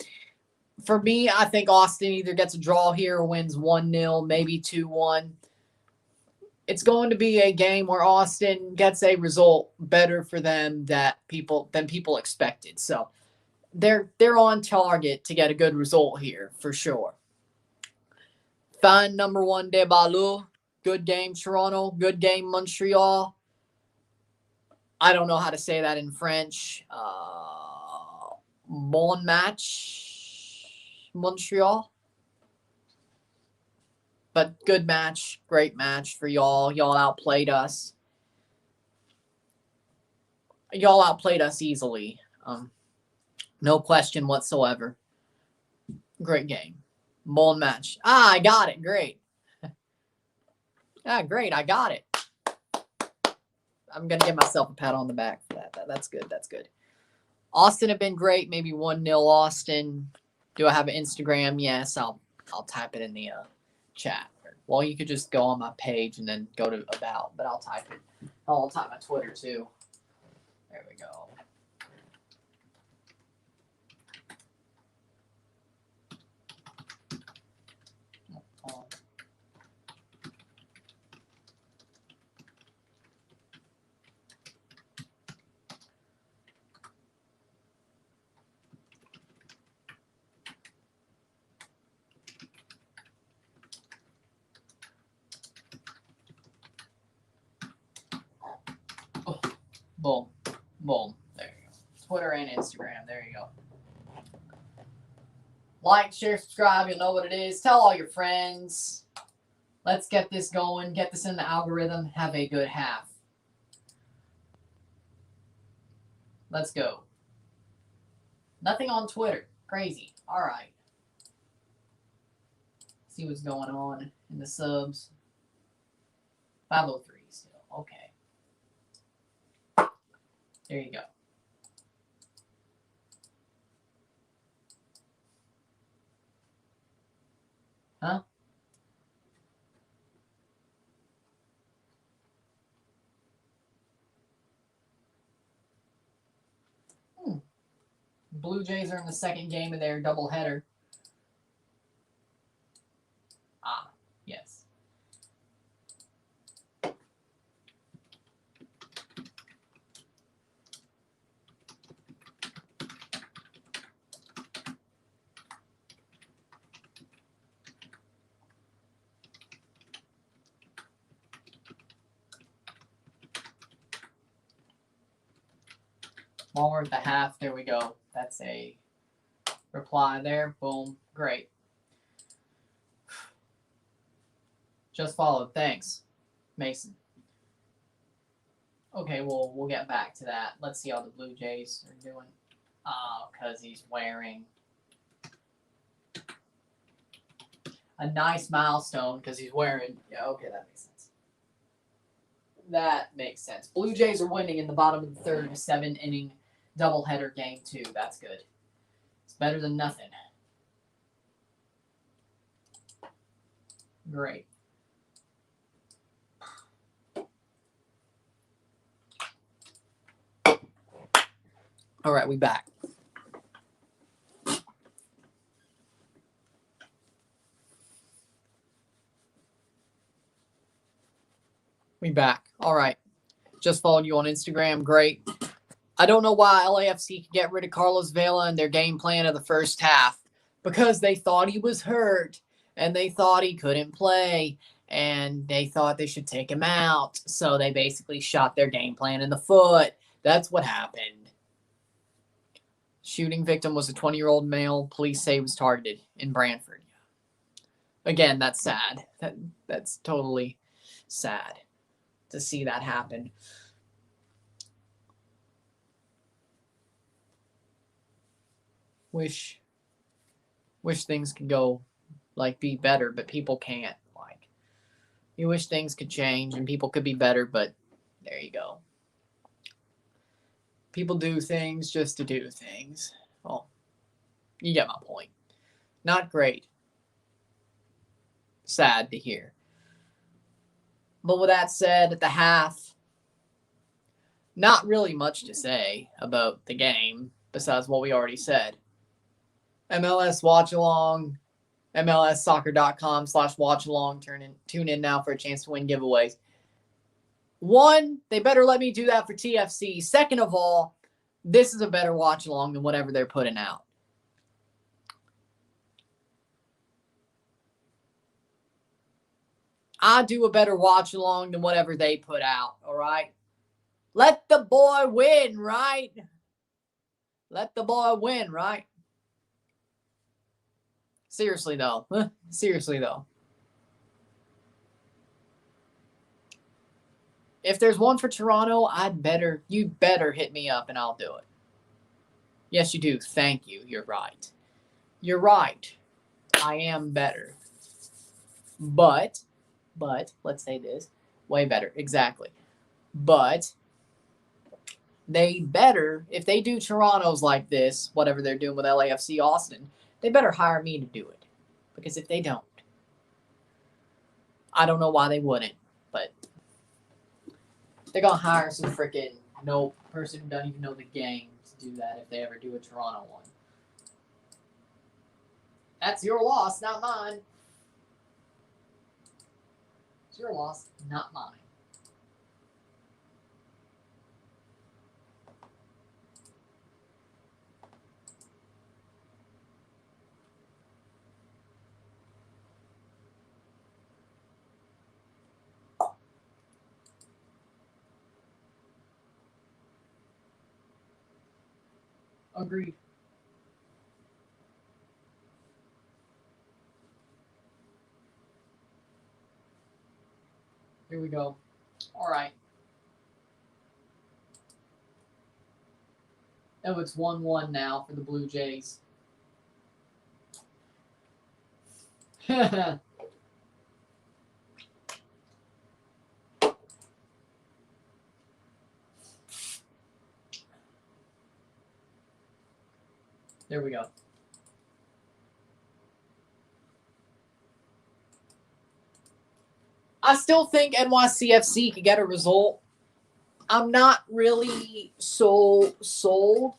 For me, I think Austin either gets a draw here or wins 1-0, maybe 2-1. It's going to be a game where Austin gets a result better for them than people expected. So they're on target to get a good result here for sure. Fine number 1, Debalu. Good game, Toronto. Good game, Montreal. I don't know how to say that in French. Bon match, Montreal. But good match. Great match for y'all. Y'all outplayed us. Y'all outplayed us easily. No question whatsoever. Great game. Bon match. I got it. Great. Great. I got it. I'm going to give myself a pat on the back for that. That's good. That's good. Austin have been great. Maybe 1-0 Austin. Do I have an Instagram? Yes. I'll type it in the chat. Well, you could just go on my page and then go to about, but I'll type it. I'll type my Twitter too. There we go. Boom. Boom. There you go. Twitter and Instagram. There you go. Like, share, subscribe. You'll know what it is. Tell all your friends. Let's get this going. Get this in the algorithm. Have a good half. Let's go. Nothing on Twitter. Crazy. All right. See what's going on in the subs. 503 still. Okay. There you go. Huh? Blue Jays are in the second game of their doubleheader. Yes. While we're at the half, there we go. That's a reply there. Boom. Great. Just followed. Thanks, Mason. Okay, well, we'll get back to that. Let's see how the Blue Jays are doing. Because he's wearing a nice milestone because he's wearing... Yeah, okay, that makes sense. That makes sense. Blue Jays are winning in the bottom of the third in a 7-inning doubleheader game, too. That's good. It's better than nothing. Great. All right, we back. We back. All right. Just followed you on Instagram. Great. I don't know why LAFC could get rid of Carlos Vela in their game plan of the first half. Because they thought he was hurt. And they thought he couldn't play. And they thought they should take him out. So they basically shot their game plan in the foot. That's what happened. Shooting victim was a 20-year-old male. Police say was targeted in Brantford. Again, that's sad. That's totally sad to see that happen. Wish things could go, like, be better, but people can't. Like, you wish things could change and people could be better, but there you go. People do things just to do things. Well, you get my point. Not great. Sad to hear. But with that said, at the half, not really much to say about the game besides what we already said. MLS Watchalong, MLSsoccer.com/watchalong. Tune in now for a chance to win giveaways. One, they better let me do that for TFC. Second of all, this is a better watch-along than whatever they're putting out. I do a better watch-along than whatever they put out, all right? Let the boy win, right? Let the boy win, right? Seriously, though. Seriously, though. If there's one for Toronto, you better hit me up and I'll do it. Yes, you do. Thank you. You're right. You're right. I am better. But, let's say this. Way better. Exactly. But they better, if they do Toronto's like this, whatever they're doing with LAFC Austin, they better hire me to do it. Because if they don't, I don't know why they wouldn't, but they're going to hire some freaking person who doesn't even know the game to do that if they ever do a Toronto one. That's your loss, not mine. It's your loss, not mine. Agreed. Here we go. All right. Oh, it's 1-1 now for the Blue Jays. There we go. I still think NYCFC could get a result. I'm not really so sold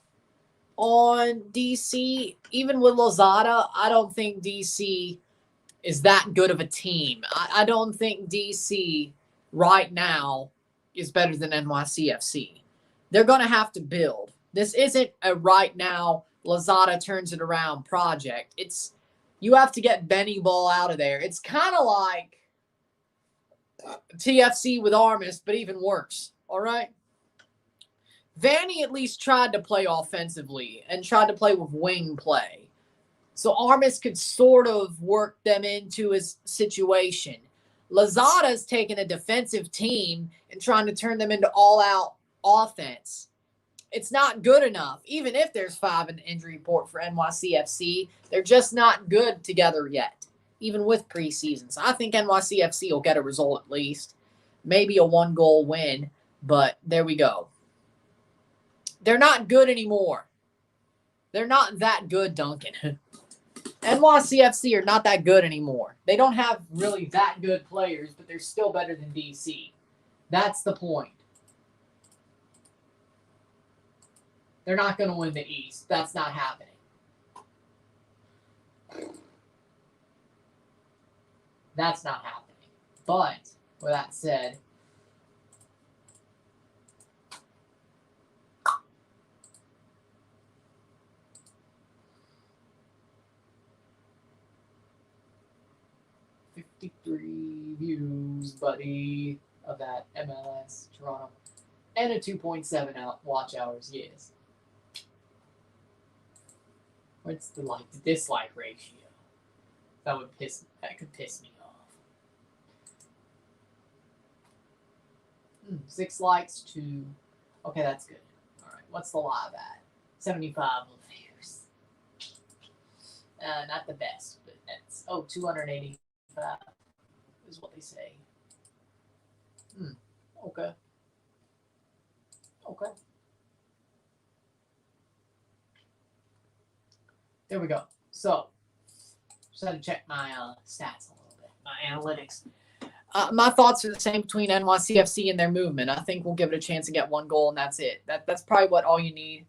on DC. Even with Lozada, I don't think DC is that good of a team. I don't think DC right now is better than NYCFC. They're going to have to build. This isn't a right now Lozada turns it around project. You have to get Benny Ball out of there. It's kind of like TFC with Armis, but even worse. All right? Vanny at least tried to play offensively and tried to play with wing play. So Armis could sort of work them into his situation. Lozada's taking a defensive team and trying to turn them into all-out offense. It's not good enough. Even if there's 5 in the injury report for NYCFC, they're just not good together yet, even with preseason. So I think NYCFC will get a result at least. Maybe a 1-goal win, but there we go. They're not good anymore. They're not that good, Duncan. NYCFC are not that good anymore. They don't have really that good players, but they're still better than DC. That's the point. They're not going to win the East. That's not happening. That's not happening. But, with that said, views, buddy, of that MLS Toronto. And a 2.7 watch hours, yes. What's the dislike ratio? That could piss me off. 6 likes to, okay, that's good. All right, what's the live at? 75 views. Not the best, but that's 285 is what they say. Okay. Okay. There we go. So, just had to check my stats a little bit, my analytics. My thoughts are the same between NYCFC and their movement. I think we'll give it a chance to get 1 goal, and that's it. That's probably what all you need,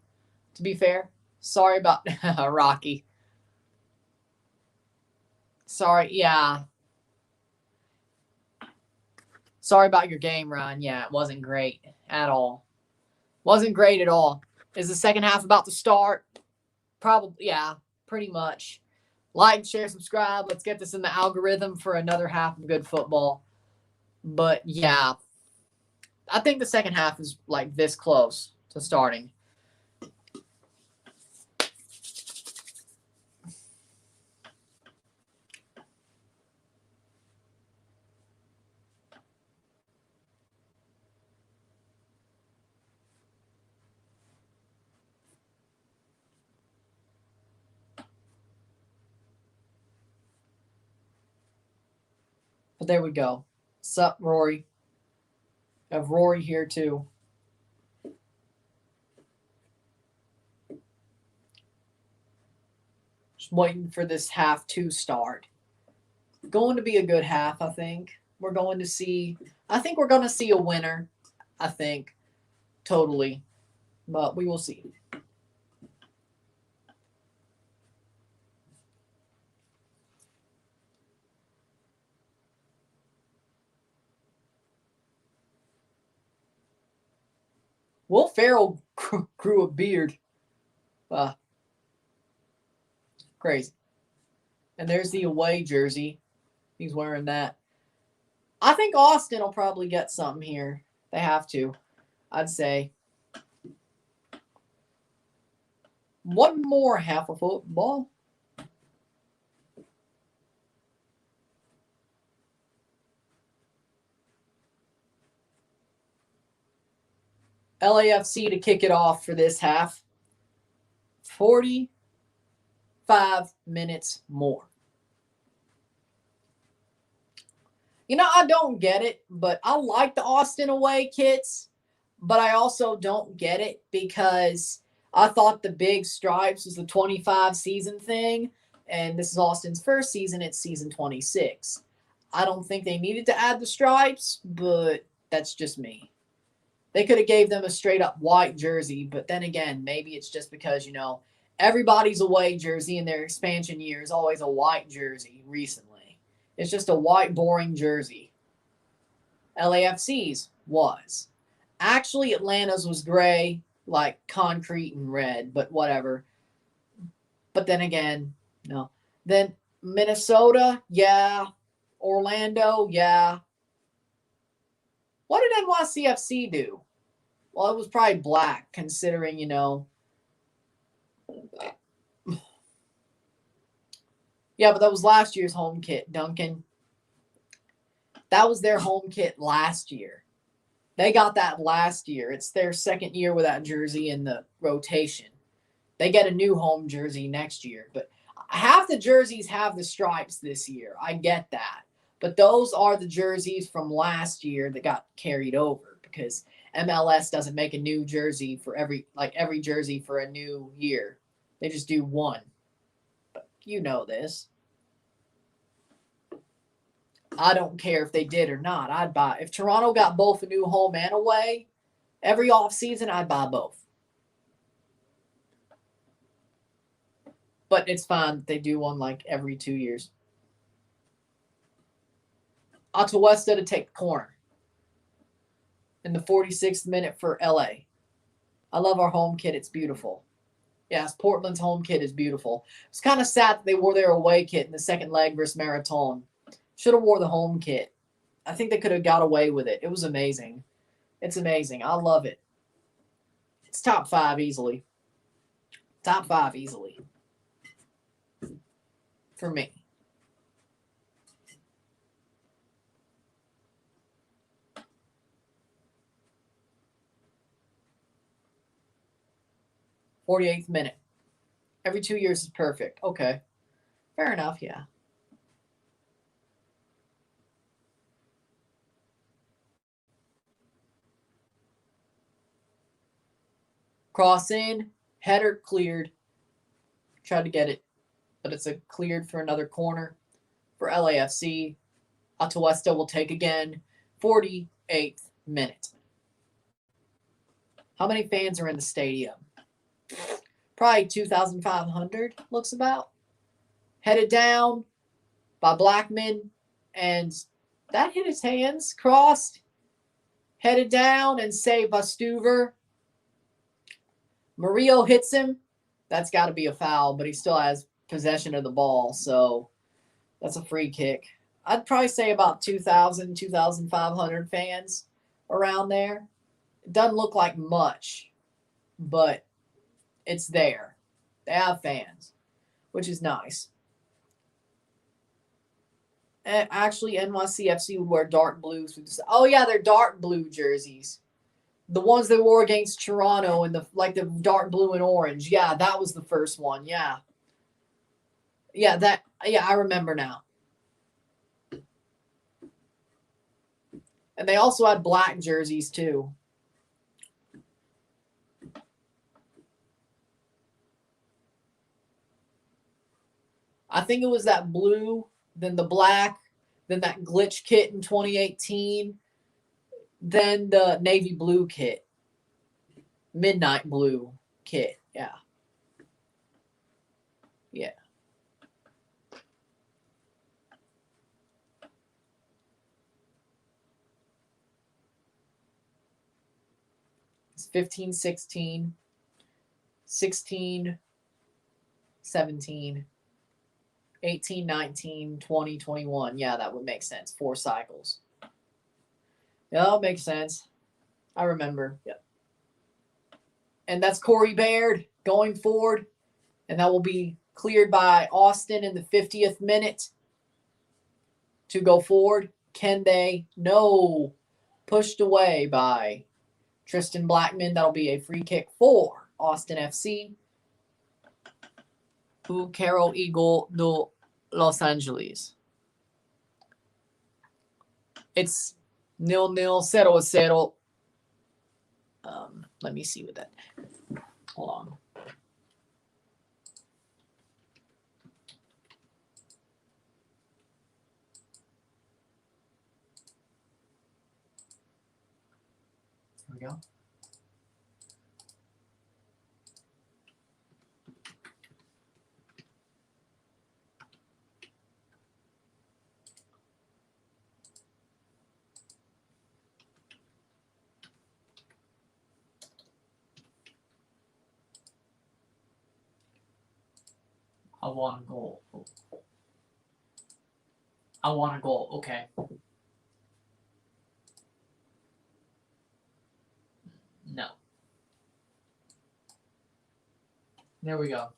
to be fair. Sorry about Rocky. Sorry, yeah. Sorry about your game, Ryan. Yeah, it wasn't great at all. Wasn't great at all. Is the second half about to start? Probably, yeah, pretty much. Like, share, subscribe. Let's get this in the algorithm for another half of good football. But, yeah, I think the second half is like this close to starting. But there we go. Sup, Rory? I have Rory here too. Just waiting for this half to start. Going to be a good half, I think. I think we're going to see a winner. I think. Totally. But we will see. Will Ferrell grew a beard. Crazy. And there's the away jersey. He's wearing that. I think Austin will probably get something here. They have to, I'd say. One more half of football. LAFC to kick it off for this half. 45 minutes more. You know, I don't get it, but I like the Austin away kits, but I also don't get it because I thought the big stripes was the 25 season thing, and this is Austin's first season. It's season 26. I don't think they needed to add the stripes, but that's just me. They could have gave them a straight-up white jersey, but then again, maybe it's just because, you know, everybody's away jersey in their expansion year is always a white jersey recently. It's just a white, boring jersey. LAFC's was. Actually, Atlanta's was gray, like concrete and red, but whatever. But then again, no. Then Minnesota, yeah. Orlando, yeah. What did NYCFC do? Well, it was probably black, considering, you know. Yeah, but that was last year's home kit, Duncan. That was their home kit last year. They got that last year. It's their second year with that jersey in the rotation. They get a new home jersey next year. But half the jerseys have the stripes this year. I get that. But those are the jerseys from last year that got carried over because MLS doesn't make a new jersey for every jersey for a new year. They just do one. But you know this. I don't care if they did or not. I'd buy. If Toronto got both a new home and away every offseason, I'd buy both. But it's fine. They do one like every 2 years. Atuesta to take the corner in the 46th minute for LA. I love our home kit. It's beautiful. Yes, Portland's home kit is beautiful. It's kind of sad that they wore their away kit in the second leg versus Marathon. Should have wore the home kit. I think they could have got away with it. It was amazing. It's amazing. I love it. It's top 5 easily. Top 5 easily. For me. '48th minute. Every 2 years is perfect. Okay. Fair enough, yeah. Cross in, header cleared. Tried to get it, but it's a cleared for another corner for LAFC. Atuesta will take again. 48th minute. How many fans are in the stadium? Probably 2,500, looks about. Headed down by Blackman, and that hit his hands. Crossed. Headed down and saved by Stuver. Murillo hits him. That's got to be a foul, but he still has possession of the ball, so that's a free kick. I'd probably say about 2,000, 2,500 fans around there. It doesn't look like much, but it's there. They have fans, which is nice. And actually, NYCFC would wear dark blues. Oh, yeah, they're dark blue jerseys. The ones they wore against Toronto in the dark blue and orange. Yeah, that was the first one. Yeah. Yeah, I remember now. And they also had black jerseys too. I think it was that blue, then the black, then that glitch kit in 2018, then the navy blue kit, midnight blue kit. Yeah. Yeah. It's 15, 16, 16, 17, 18, 19, 20, 21. Yeah, that would make sense. 4 cycles. Yeah, that makes sense. I remember. Yep. And that's Corey Baird going forward. And that will be cleared by Austin in the 50th minute to go forward. Can they? No. Pushed away by Tristan Blackman. That'll be a free kick for Austin FC. Who Carol Eagle do Los Angeles. It's 0-0, 0-0. Let me see what that. Hold on. Here we go. I want a goal. I want a goal. Okay. No. There we go.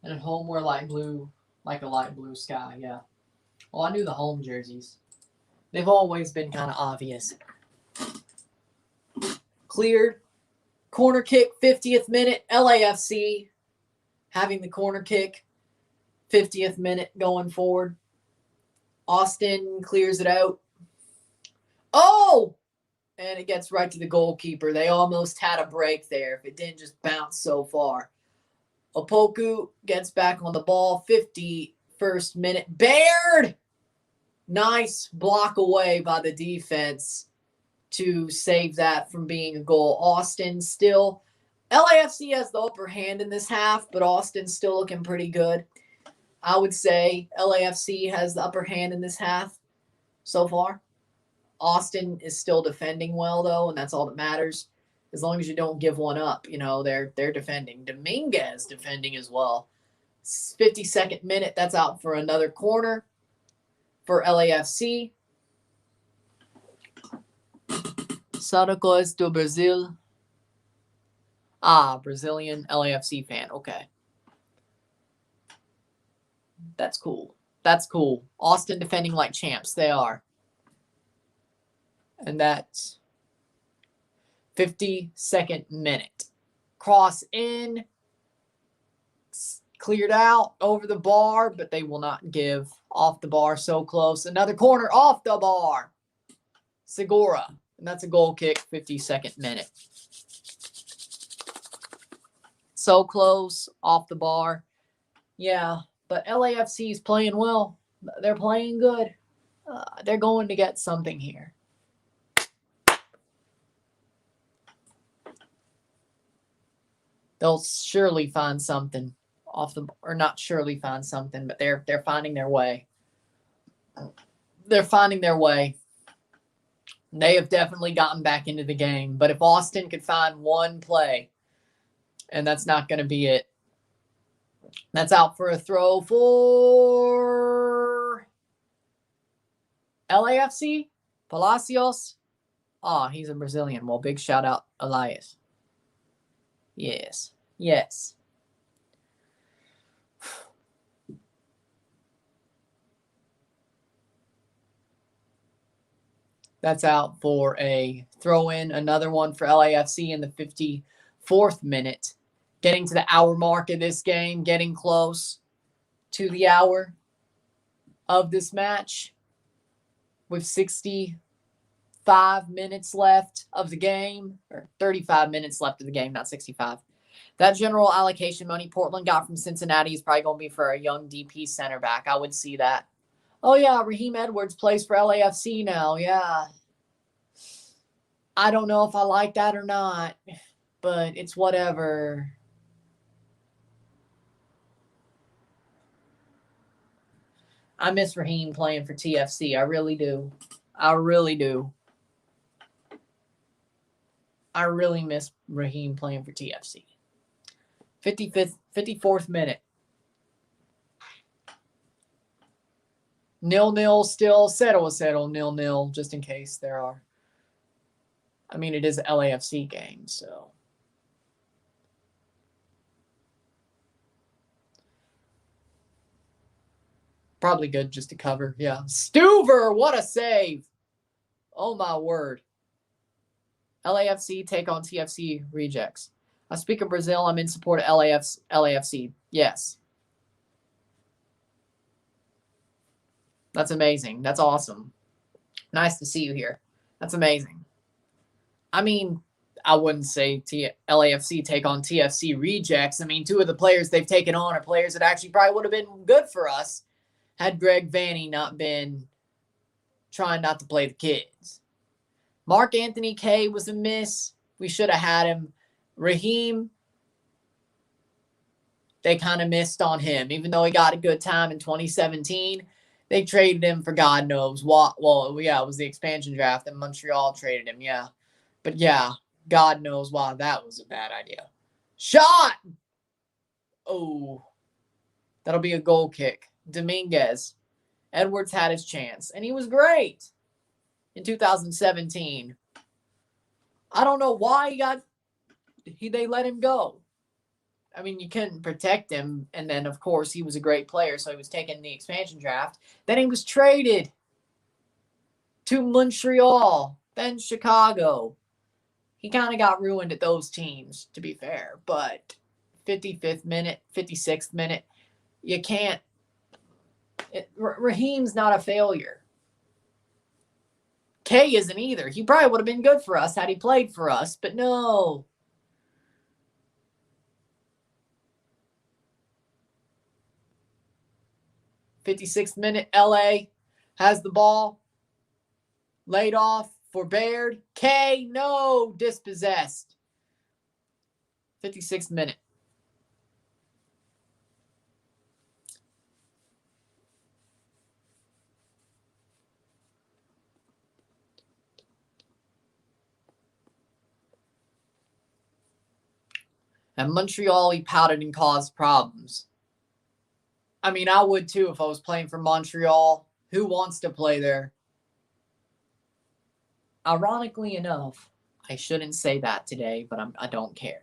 And at home we're light blue, like a light blue sky, yeah. Well, I knew the home jerseys. They've always been kind of obvious. Cleared. Corner kick, 50th minute. LAFC having the corner kick, 50th minute going forward. Austin clears it out. Oh! And it gets right to the goalkeeper. They almost had a break there if it didn't just bounce so far. Opoku gets back on the ball, 51st minute. Baird! Nice block away by the defense to save that from being a goal. Austin still, LAFC has the upper hand in this half, but Austin's still looking pretty good. I would say LAFC has the upper hand in this half so far. Austin is still defending well, though, and that's all that matters. As long as you don't give one up, you know, they're defending. Dominguez defending as well. 52nd minute, that's out for another corner. for LAFC. Saudações do Brazil. Ah, Brazilian LAFC fan. Okay. That's cool. That's cool. Austin defending like champs. They are. And that's 52nd minute. Cross in. Cleared out over the bar, but they will not give. Off the bar. So close. Another corner off the bar. Segura. And that's a goal kick. 52nd minute. So close. Off the bar. Yeah. But LAFC is playing well. They're playing good. They're going to get something here. They'll surely find something off the, or not surely find something, but they're finding their way. They're finding their way. They have definitely gotten back into the game. But if Austin could find one play, and that's not going to be it. That's out for a throw for LAFC. Palacios. Ah, he's a Brazilian. Well, big shout out, Elias. Yes. Yes. That's out for a throw-in. Another one for LAFC in the 54th minute. Getting to the hour mark of this game. Getting close to the hour of this match. With 65 minutes left of the game. Or 35 minutes left of the game, not 65. That general allocation money Portland got from Cincinnati is probably going to be for a young DP center back. I would see that. Oh, yeah, Raheem Edwards plays for LAFC now. Yeah. I don't know if I like that or not, but it's whatever. I miss Raheem playing for TFC. I really do. I really do. I really miss Raheem playing for TFC. 54th minute. 0-0 still. 0-0, 0-0, just in case there are. I mean, it is an LAFC game, so. Probably good just to cover. Yeah. Stuver, what a save. Oh, my word. LAFC take on TFC rejects. I speak of Brazil. I'm in support of LAFC. Yes. That's amazing. That's awesome. Nice to see you here. That's amazing. I mean, I wouldn't say LAFC take on TFC rejects. I mean, two of the players they've taken on are players that actually probably would have been good for us had Greg Vanny not been trying not to play the kids. Mark Anthony K was a miss. We should have had him. Raheem, they kind of missed on him. Even though he got a good time in 2017, they traded him for God knows what. Well, yeah, it was the expansion draft and Montreal traded him, yeah. But yeah, God knows why that was a bad idea. Shot! Oh, that'll be a goal kick. Dominguez. Edwards had his chance, and he was great in 2017. I don't know why they let him go. I mean, you couldn't protect him, and then, of course, he was a great player, so he was taken in the expansion draft. Then he was traded to Montreal, then Chicago. He kind of got ruined at those teams, to be fair, but 55th minute, 56th minute, you can't. Raheem's not a failure. K isn't either. He probably would have been good for us had he played for us, but no. '56th minute, LA has the ball. Laid off for Baird. K, no, dispossessed. 56th minute. And Montreal, he pouted and caused problems. I mean, I would too if I was playing for Montreal. who wants to play there. Ironically enough, I shouldn't say that today, but I don't care.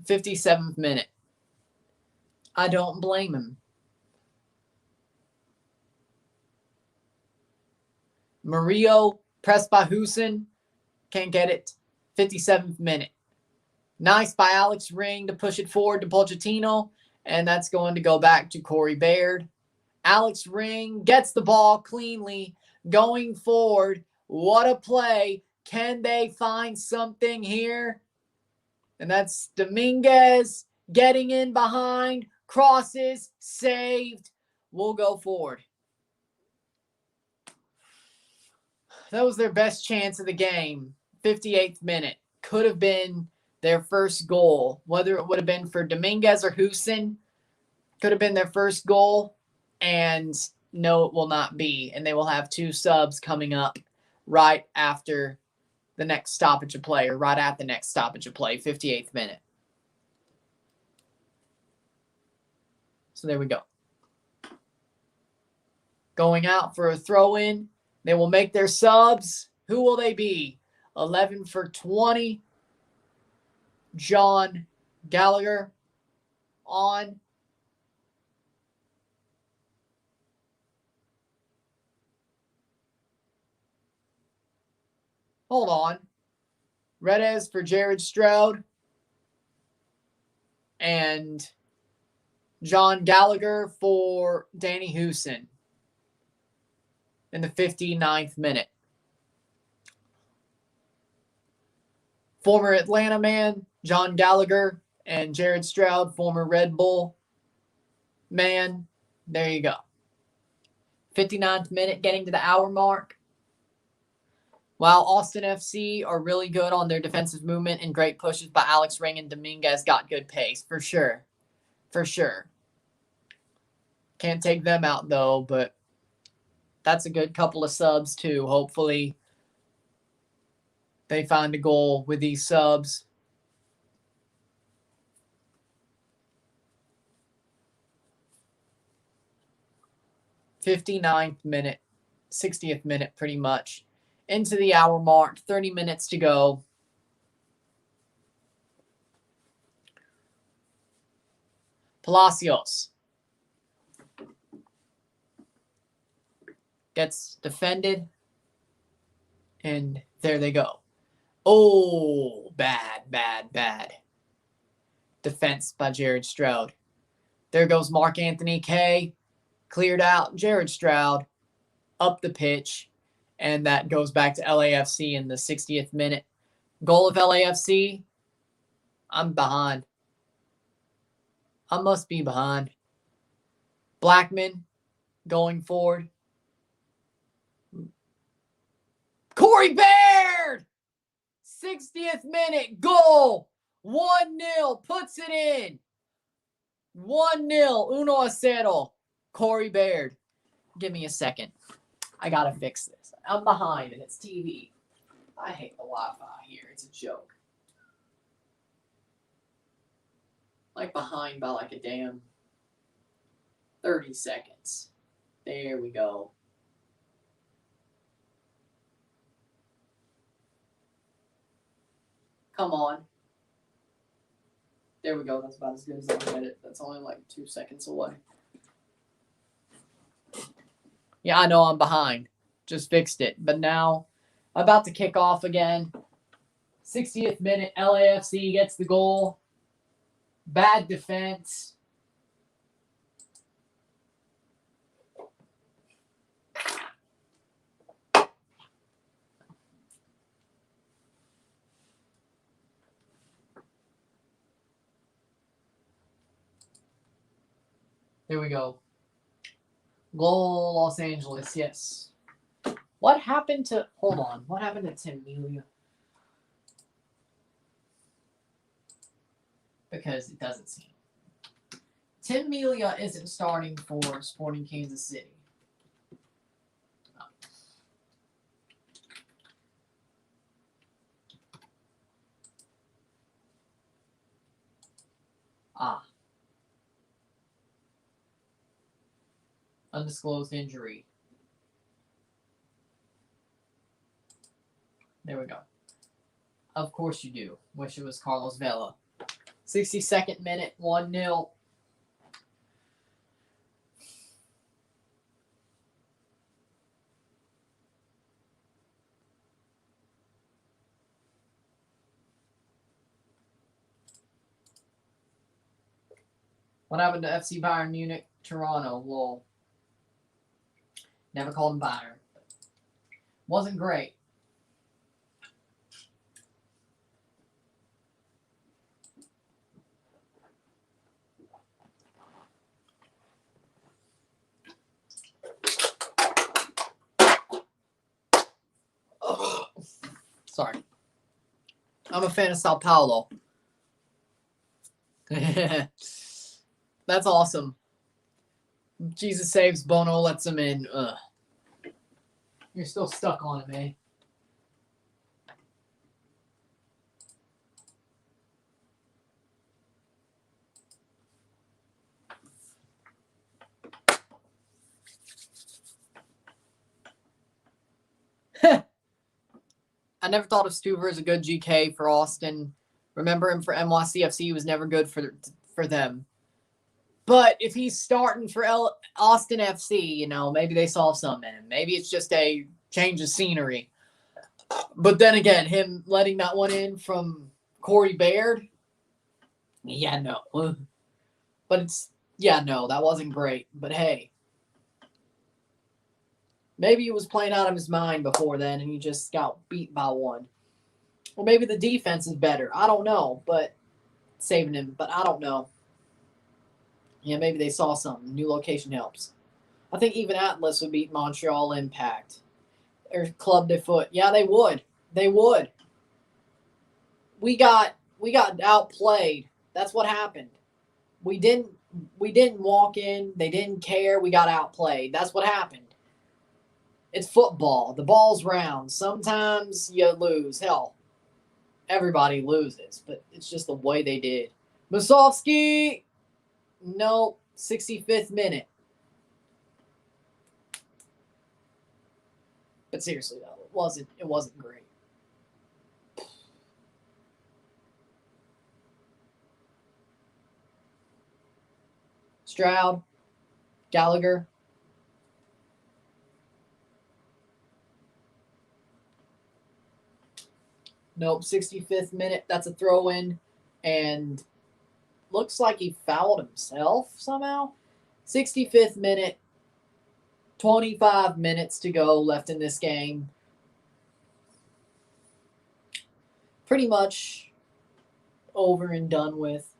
"57th minute. I don't blame him. Murillo, pressed by Husin. Can't get it. 57th minute. Nice by Alex Ring to push it forward to Pochettino. And that's going to go back to Corey Baird. Alex Ring gets the ball cleanly going forward. What a play. Can they find something here? And that's Dominguez getting in behind. Crosses. Saved. We'll go forward. That was their best chance of the game. 58th minute. Could have been their first goal. Whether it would have been for Dominguez or Husin, could have been their first goal. And no, it will not be. And they will have 2 subs coming up right after the next stoppage of play, or right at the next stoppage of play, 58th minute. So there we go. Going out for a throw-in. They will make their subs. Who will they be? 11 for 20. John Gallagher on. Hold on. Redez for Jared Stroud. And John Gallagher for Danny Husin in the 59th minute. Former Atlanta man, John Gallagher, and Jared Stroud, former Red Bull man. There you go. 59th minute, getting to the hour mark. While Austin FC are really good on their defensive movement and great pushes by Alex Ring and Dominguez, got good pace, for sure. For sure. Can't take them out, though, but that's a good couple of subs, too. Hopefully they find a goal with these subs. "59th minute, 60th minute, pretty much. Into the hour mark, 30 minutes to go. Palacios gets defended, and there they go. Oh, bad defense by Jared Stroud. There goes Mark Anthony K. Cleared out. Jared Stroud up the pitch, and that goes back to LAFC in the 60th minute. Goal of LAFC. I'm behind. I must be behind. Blackman going forward. Corey Baird! 60th minute goal. 1-0. Puts it in. 1-0. 1-0. Corey Baird. Give me a second. I gotta fix this. I'm behind and it's TV. I hate the Wi-Fi here. It's a joke. Like behind by like a damn 30 seconds. There we go. Come on. There we go. That's about as good as I can get it. That's only like 2 seconds away. Yeah, I know I'm behind. Just fixed it. But now, about to kick off again. 60th minute, LAFC gets the goal. Bad defense. There we go. Goal, Los Angeles, yes. What happened to... Hold on. What happened to Tim Melia? Because it doesn't seem. Tim Melia isn't starting for Sporting Kansas City. Undisclosed injury. There we go. Of course you do. Wish it was Carlos Vela. 62nd minute, 1-0. What happened to FC Bayern Munich, Toronto? Well, never called him Bayern. Wasn't great. Ugh. Sorry. I'm a fan of Sao Paulo. That's awesome. Jesus saves, Bono lets him in. Ugh. You're still stuck on it, man. I never thought of Stuver as a good GK for Austin. Remember him for NYCFC. He was never good for them. But if he's starting for Austin FC, you know, maybe they saw something in him. Maybe it's just a change of scenery. But then again, him letting that one in from Corey Baird, yeah, no. But it's, yeah, no, that wasn't great. But hey, maybe he was playing out of his mind before then and he just got beat by one. Or maybe the defense is better. I don't know, but saving him. But I don't know. Yeah, maybe they saw something. New location helps. I think even Atlas would beat Montreal Impact. Or Club de Foot. Yeah, they would. They would. We got outplayed. That's what happened. We didn't walk in. They didn't care. We got outplayed. That's what happened. It's football. The ball's round. Sometimes you lose. Hell, everybody loses, but it's just the way they did. Musovski, no, 65th minute. But seriously though, it wasn't great. Stroud, Gallagher. Nope, 65th minute. That's a throw in. And looks like he fouled himself somehow. 65th minute. 25 minutes to go left in this game. Pretty much over and done with.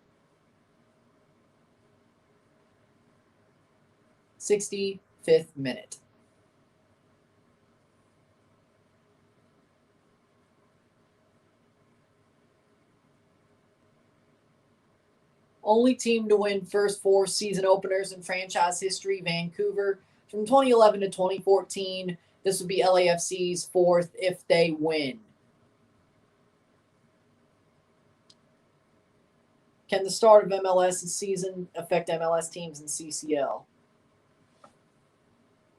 65th minute. Only team to win first 4 season openers in franchise history, Vancouver. From 2011 to 2014, this would be LAFC's 4th if they win. Can the start of MLS season affect MLS teams in CCL?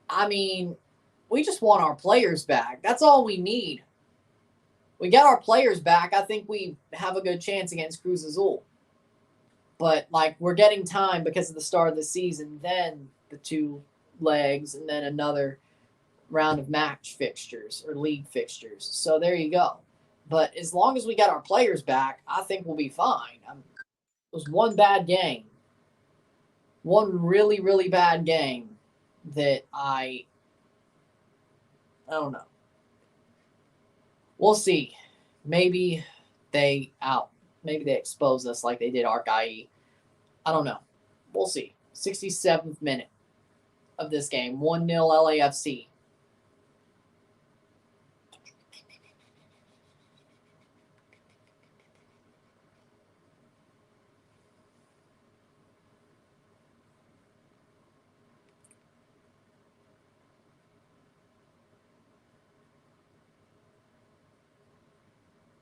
I mean, we just want our players back. That's all we need. We get our players back, I think we have a good chance against Cruz Azul. But, like, we're getting time because of the start of the season, then the 2 legs, and then another round of match fixtures or league fixtures. So there you go. But as long as we get our players back, I think we'll be fine. It was one bad game. One really, really bad game that I don't know. We'll see. Maybe they expose us like they did Arc IE. I don't know. We'll see. 67th minute of this game. 1-0 LAFC.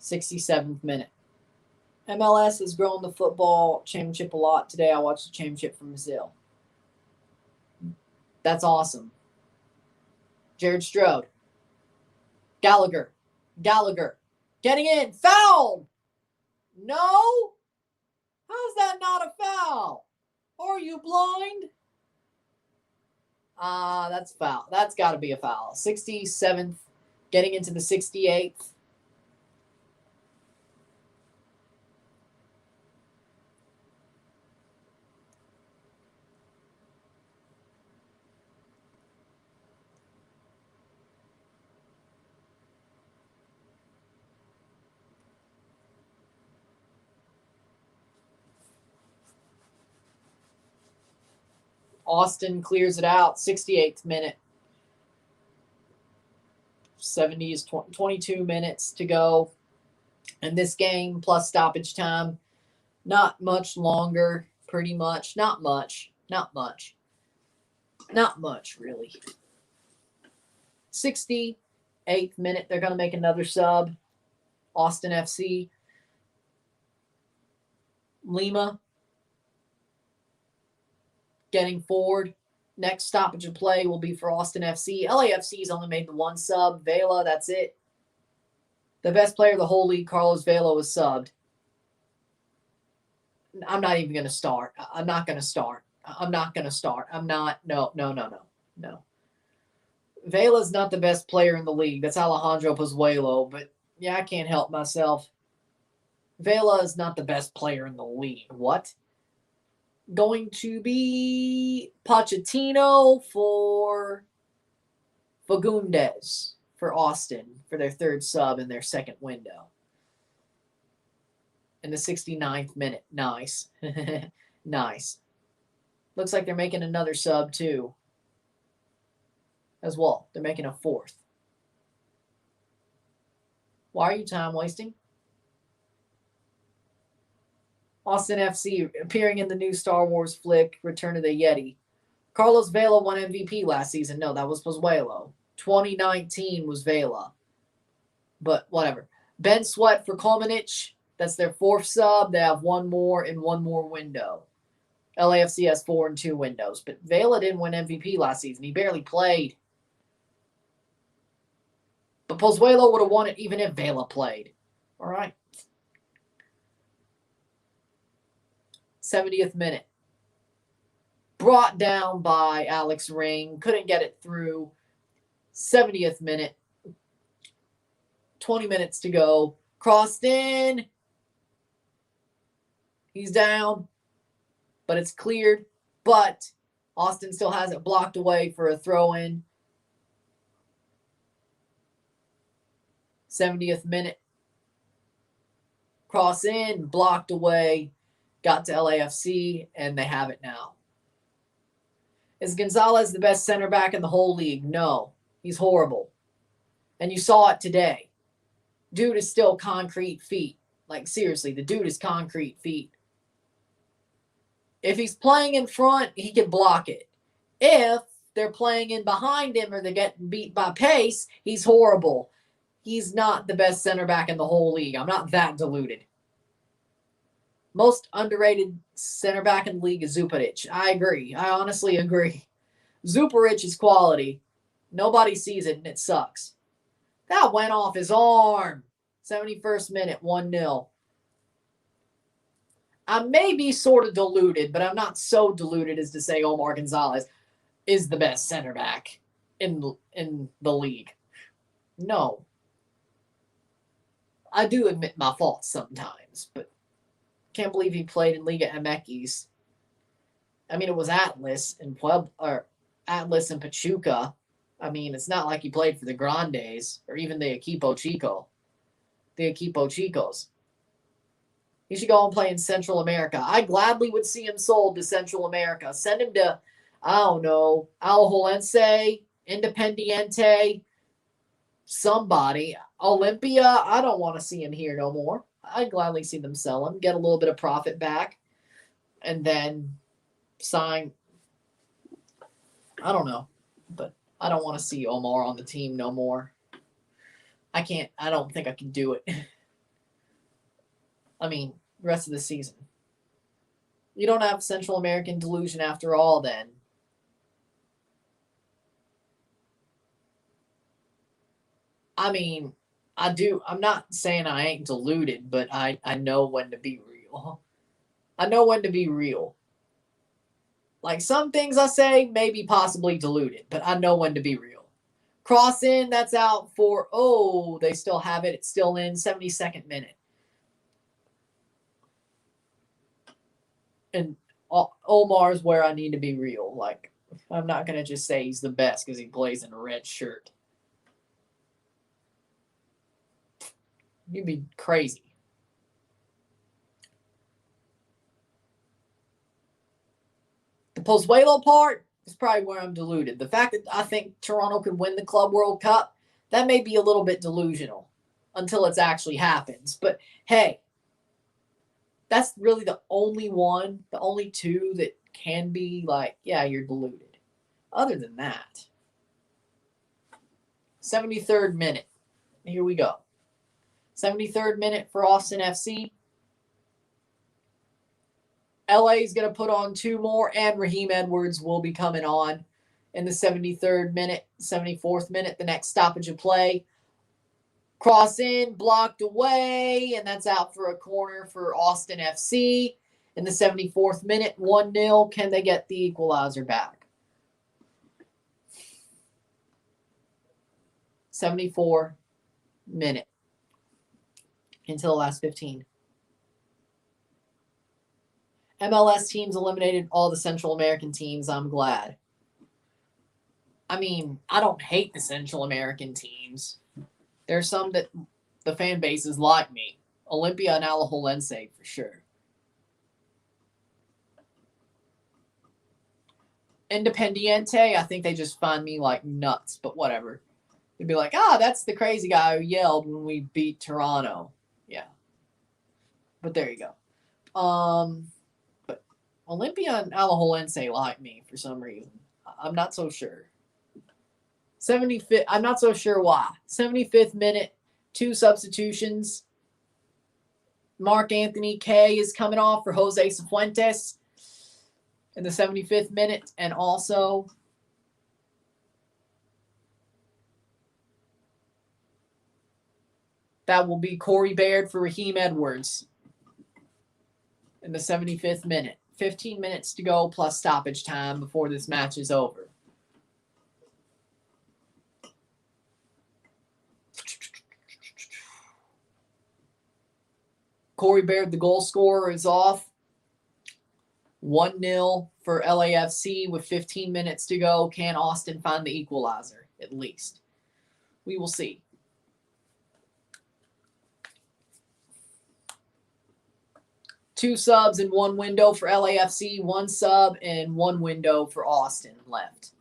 '67th minute. MLS has grown the football championship a lot. Today I watched the championship from Brazil. That's awesome. Jared Strode. Gallagher. Getting in. Foul! No? How's that not a foul? Are you blind? That's foul. That's got to be a foul. 67th, getting into the 68th. Austin clears it out. 68th minute. 70s, 22 minutes to go. And this game plus stoppage time, not much longer, pretty much. Not much, really. 68th minute, they're going to make another sub. Austin FC. Lima getting forward. Next stoppage of play will be for Austin FC. LAFC's only made the one sub. Vela, that's it. The best player of the whole league, Carlos Vela, was subbed. I'm not even going to start. I'm not. No. Vela's not the best player in the league. That's Alejandro Pozuelo. But, yeah, I can't help myself. Vela is not the best player in the league. What? Going to be Pochettino for Fagundes for Austin for their third sub in their second window. In the 69th minute. Nice. Nice. Looks like they're making another sub too. As well. They're making a fourth. Why are you time wasting? Austin FC appearing in the new Star Wars flick, Return of the Yeti. Carlos Vela won MVP last season. No, that was Pozuelo. 2019 was Vela. But whatever. Ben Sweat for Kolmanich. That's their fourth sub. They have one more in one more window. LAFC has 4 and 2 windows. But Vela didn't win MVP last season. He barely played. But Pozuelo would have won it even if Vela played. All right. 70th minute. Brought down by Alex Ring. Couldn't get it through. 70th minute. 20 minutes to go. Crossed in. He's down. But it's cleared. But Austin still has it blocked away for a throw-in. 70th minute. Cross in. Blocked away. Got to LAFC, and they have it now. Is Gonzalez the best center back in the whole league? No. He's horrible. And you saw it today. Dude is still concrete feet. Like, seriously, the dude is concrete feet. If he's playing in front, he can block it. If they're playing in behind him or they're getting beat by pace, he's horrible. He's not the best center back in the whole league. I'm not that deluded. Most underrated center back in the league is Zuparic. I agree. I honestly agree. Zuparic is quality. Nobody sees it, and it sucks. That went off his arm. 71st minute, 1-0. I may be sort of deluded, but I'm not so deluded as to say Omar Gonzalez is the best center back in the league. No. I do admit my faults sometimes, but can't believe he played in Liga MX. I mean, it was Atlas and Pachuca. I mean, it's not like he played for the Grandes or even the Equipo Chico. The Equipo Chicos. He should go and play in Central America. I gladly would see him sold to Central America. Send him to, I don't know, Alajuelense, Independiente, somebody. Olympia, I don't want to see him here no more. I'd gladly see them sell him, get a little bit of profit back, and then sign. I don't know, but I don't want to see Omar on the team no more. I don't think I can do it. I mean, rest of the season. You don't have Central American delusion after all then. I mean, I do. I'm not saying I ain't deluded, but I know when to be real. I know when to be real. Like some things I say may be possibly deluded, but I know when to be real. Cross in, that's out for, oh, they still have it. It's still in 72nd minute. And Omar's where I need to be real. Like, I'm not going to just say he's the best because he plays in a red shirt. You'd be crazy. The Pozuelo part is probably where I'm deluded. The fact that I think Toronto could win the Club World Cup, that may be a little bit delusional until it actually happens. But hey, that's really the only two that can be like, yeah, you're deluded. Other than that, 73rd minute. Here we go. 73rd minute for Austin FC. LA is going to put on 2 more, and Raheem Edwards will be coming on in the 73rd minute, 74th minute, the next stoppage of play. Cross in, blocked away, and that's out for a corner for Austin FC. In the 74th minute, 1-0. Can they get the equalizer back? 74 minute until the last 15. MLS teams eliminated all the Central American teams. I'm glad. I mean, I don't hate the Central American teams. There's some that the fan bases like me. Olympia and Alajuelense for sure. Independiente, I think they just find me like nuts, but whatever. They'd be like, that's the crazy guy who yelled when we beat Toronto. Yeah. But there you go. But Olympia and Alajuelense like me for some reason. I'm not so sure. 75th, I'm not so sure why. 75th minute, 2 substitutions. Mark Anthony K is coming off for Jose Cifuentes in the 75th minute. And also that will be Corey Baird for Raheem Edwards in the 75th minute. 15 minutes to go plus stoppage time before this match is over. Corey Baird, the goal scorer, is off. 1-0 for LAFC with 15 minutes to go. Can Austin find the equalizer, at least? We will see. Two subs in one window for LAFC, 1 sub and 1 window for Austin left.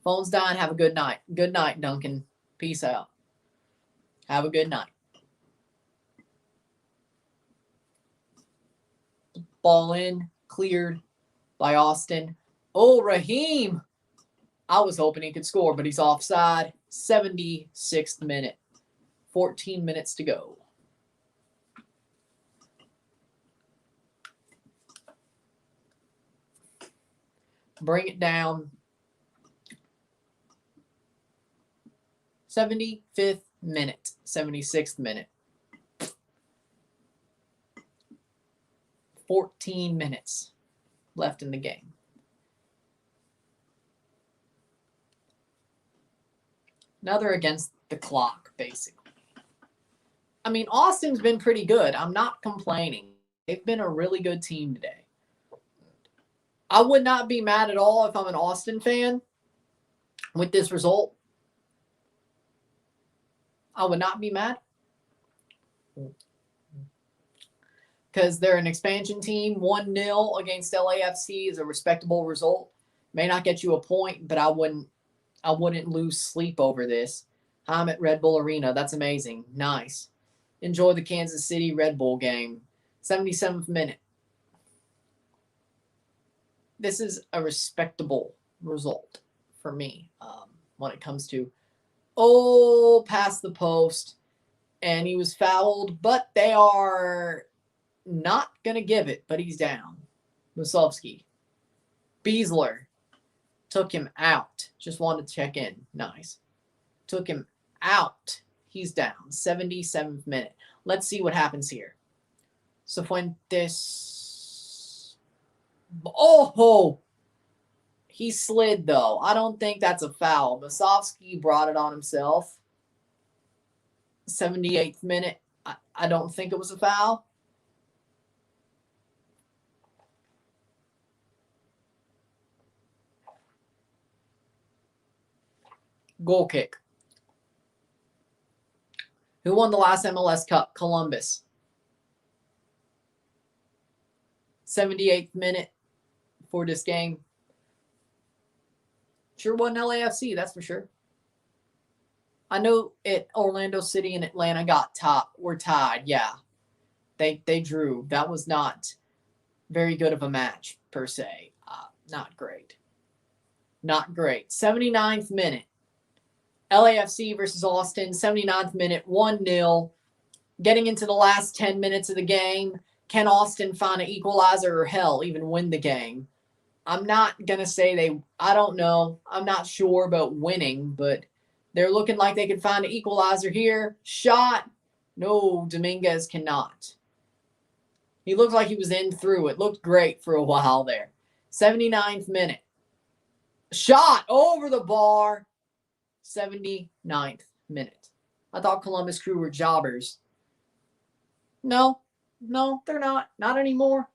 Phone's dying. Have a good night. Good night, Duncan. Peace out. Have a good night. Ball in, cleared by Austin. Oh, Raheem. I was hoping he could score, but he's offside. 76th minute. 14 minutes to go. Bring it down. 75th minute. 76th minute. 14 minutes left in the game. Now they're against the clock, basically. I mean, Austin's been pretty good. I'm not complaining. They've been a really good team today. I would not be mad at all if I'm an Austin fan with this result. I would not be mad. Because they're an expansion team. 1-0 against LAFC is a respectable result. May not get you a point, but I wouldn't lose sleep over this. I'm at Red Bull Arena. That's amazing. Nice. Enjoy the Kansas City Red Bull game. 77th minute. This is a respectable result for me when it comes to, past the post. And he was fouled, but they are Not going to give it, but he's down. Musovski. Beasler. Took him out. Just wanted to check in. Nice. Took him out. He's down. 77th minute. Let's see what happens here. Cifuentes. Oh! He slid, though. I don't think that's a foul. Musovski brought it on himself. 78th minute. I don't think it was a foul. Goal kick. Who won the last MLS Cup? Columbus. 78th minute for this game. Sure wasn't LAFC, that's for sure. I know Orlando City and Atlanta were tied. Yeah, they drew. That was not very good of a match per se. Not great. Not great. 79th minute. LAFC versus Austin. 79th minute. 1-0. Getting into the last 10 minutes of the game. Can Austin find an equalizer or hell even win the game? I'm not going to say I don't know. I'm not sure about winning, but they're looking like they could find an equalizer here. Shot. No, Dominguez cannot. He looked like he was in through. It looked great for a while there. 79th minute. Shot over the bar. 79th minute. I thought Columbus Crew were jobbers. No, they're not. Not anymore.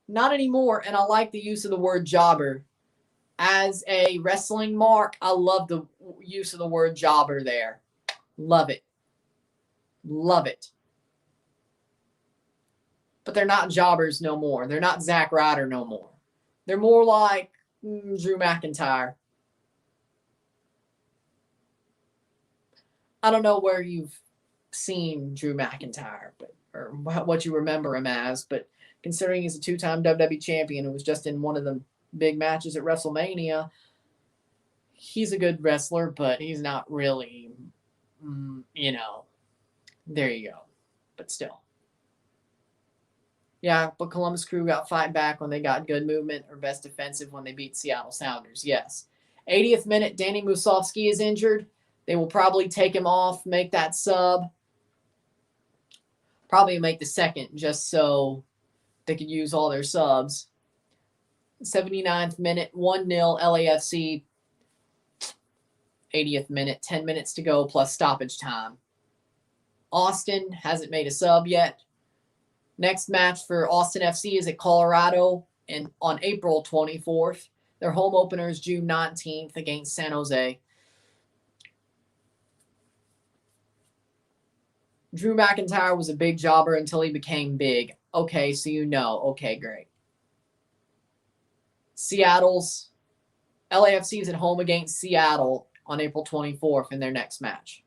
Not anymore. And I like the use of the word jobber. As a wrestling mark, I love the use of the word jobber there. Love it. Love it. But they're not jobbers no more. They're not Zack Ryder no more. They're more like Drew McIntyre. I don't know where you've seen Drew McIntyre, or what you remember him as, but considering he's a two-time WWE champion who was just in one of the big matches at WrestleMania, he's a good wrestler, but he's not really, there you go. But still. Yeah, but Columbus Crew got fight back when they got good movement, or best defensive when they beat Seattle Sounders. Yes. 80th minute, Danny Musovski is injured. They will probably take him off, make that sub. Probably make the second just so they could use all their subs. 79th minute, 1-0 LAFC. 80th minute, 10 minutes to go plus stoppage time. Austin hasn't made a sub yet. Next match for Austin FC is at Colorado on April 24th. Their home opener is June 19th against San Jose. Drew McIntyre was a big jobber until he became big. Okay, so you know. Okay, great. LAFC is at home against Seattle on April 24th in their next match.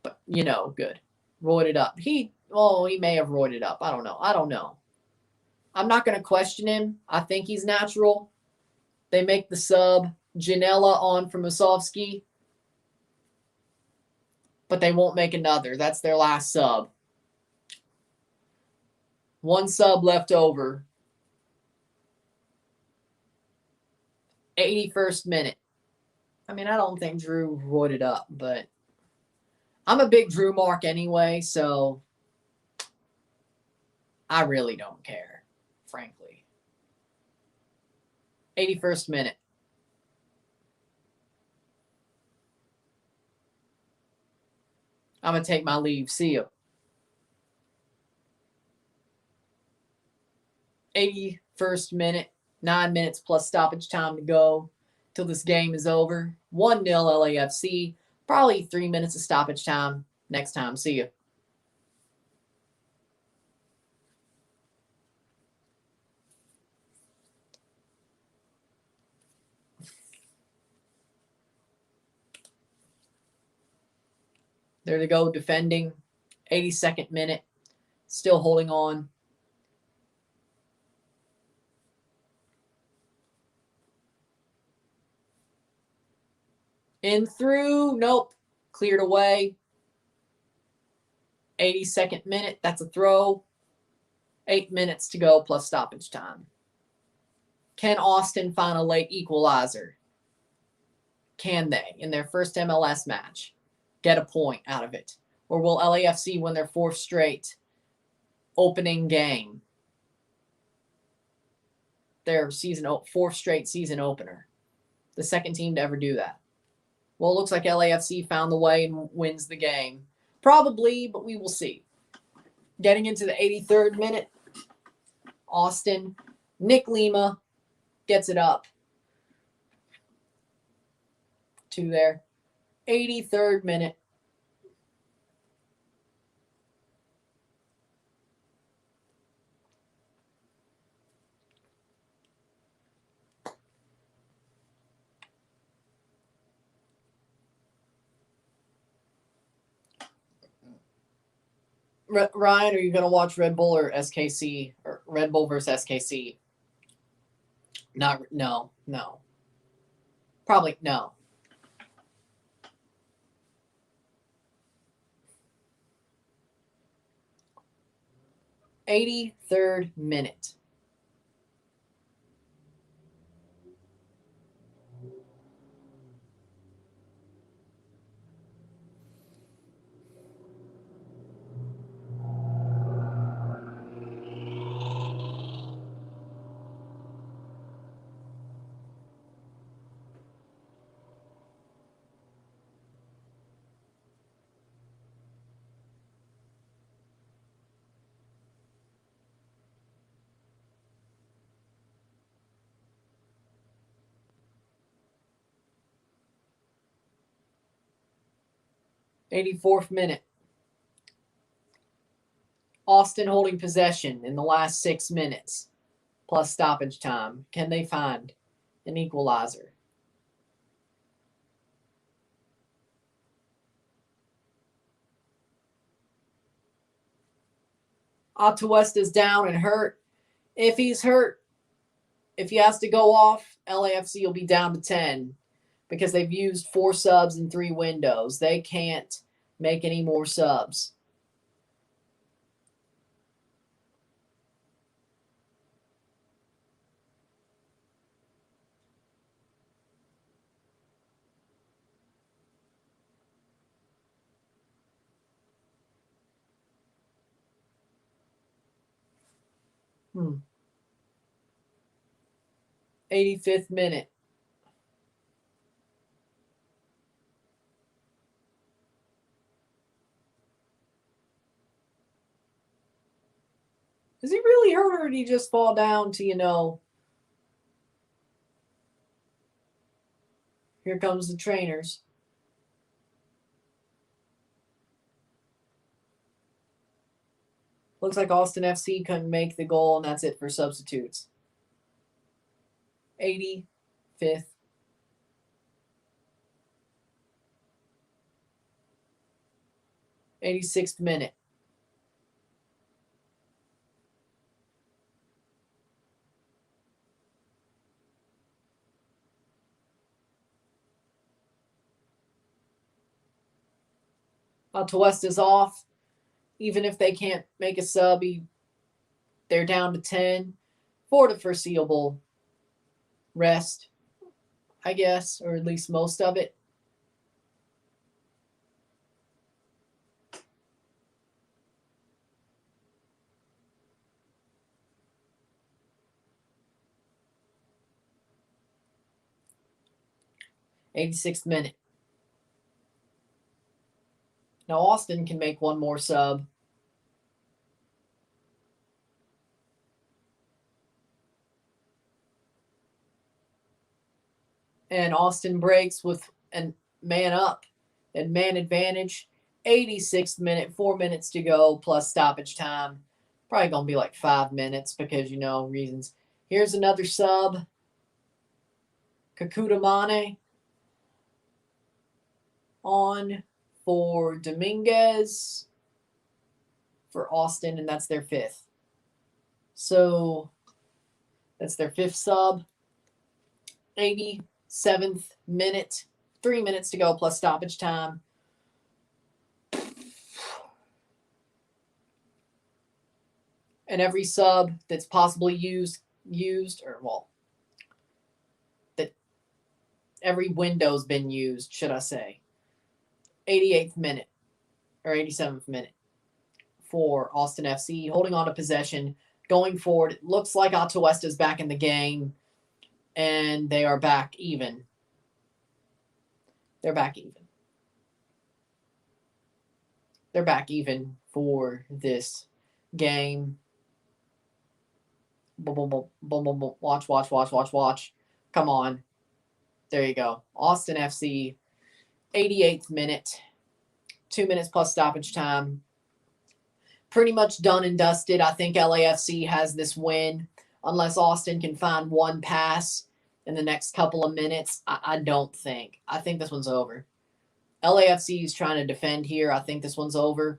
But, good. Roid it up. He may have roided it up. I don't know. I'm not going to question him. I think he's natural. They make the sub. Janela on for Musovski. But they won't make another. That's their last sub. One sub left over. 81st minute. I mean, I don't think Drew roided it up, but I'm a big Drew mark anyway, so I really don't care, frankly. 81st minute. I'm going to take my leave. See you. 81st minute. 9 minutes plus stoppage time to go till this game is over. 1-0 LAFC. Probably 3 minutes of stoppage time next time. See you. There they go, defending. 82nd minute. Still holding on. In through. Nope. Cleared away. 82nd minute, that's a throw. 8 minutes to go plus stoppage time. Can Austin find a late equalizer? Can they, in their first MLS match, get a point out of it? Or will LAFC win their fourth straight opening game? Their fourth straight season opener. The second team to ever do that. Well, it looks like LAFC found the way and wins the game. Probably, but we will see. Getting into the 83rd minute, Austin, Nick Lima gets it up to their 83rd minute. Ryan, are you going to watch Red Bull or SKC? Or Red Bull versus SKC? No. Probably no. '83rd minute. '84th minute. Austin holding possession in the last 6 minutes, plus stoppage time. Can they find an equalizer? Atuesta is down and hurt. If he's hurt, if he has to go off, LAFC will be down to 10 because they've used 4 subs in 3 windows. They can't make any more subs. Hmm. 85th minute. Is he really hurt or did he just fall down to, here comes the trainers? Looks like Austin FC couldn't make the goal, and that's it for substitutes. 85th. '86th minute. Atuesta's off. Even if they can't make a sub, they're down to 10 for the foreseeable rest, I guess, or at least most of it. '86th minute. Now Austin can make one more sub. And Austin breaks with a man up and man advantage. 86th minute, 4 minutes to go plus stoppage time. Probably going to be like 5 minutes because, reasons. Here's another sub. Kakuta Mane on for Dominguez for Austin, and that's their 5th. So that's their 5th sub. 87th minute, 3 minutes to go plus stoppage time. And every sub that's possibly used, or well, that every window's been used, should I say. 88th minute or 87th minute for Austin FC, holding on to possession, going forward. It looks like Atuesta's back in the game, and they are back even. They're back even. They're back even for this game. Watch, watch, watch, watch, watch. Come on. There you go. Austin FC, 88th minute. 2 minutes plus stoppage time. Pretty much done and dusted. I think LAFC has this win. Unless Austin can find one pass in the next couple of minutes, I don't think. I think this one's over. LAFC is trying to defend here. I think this one's over.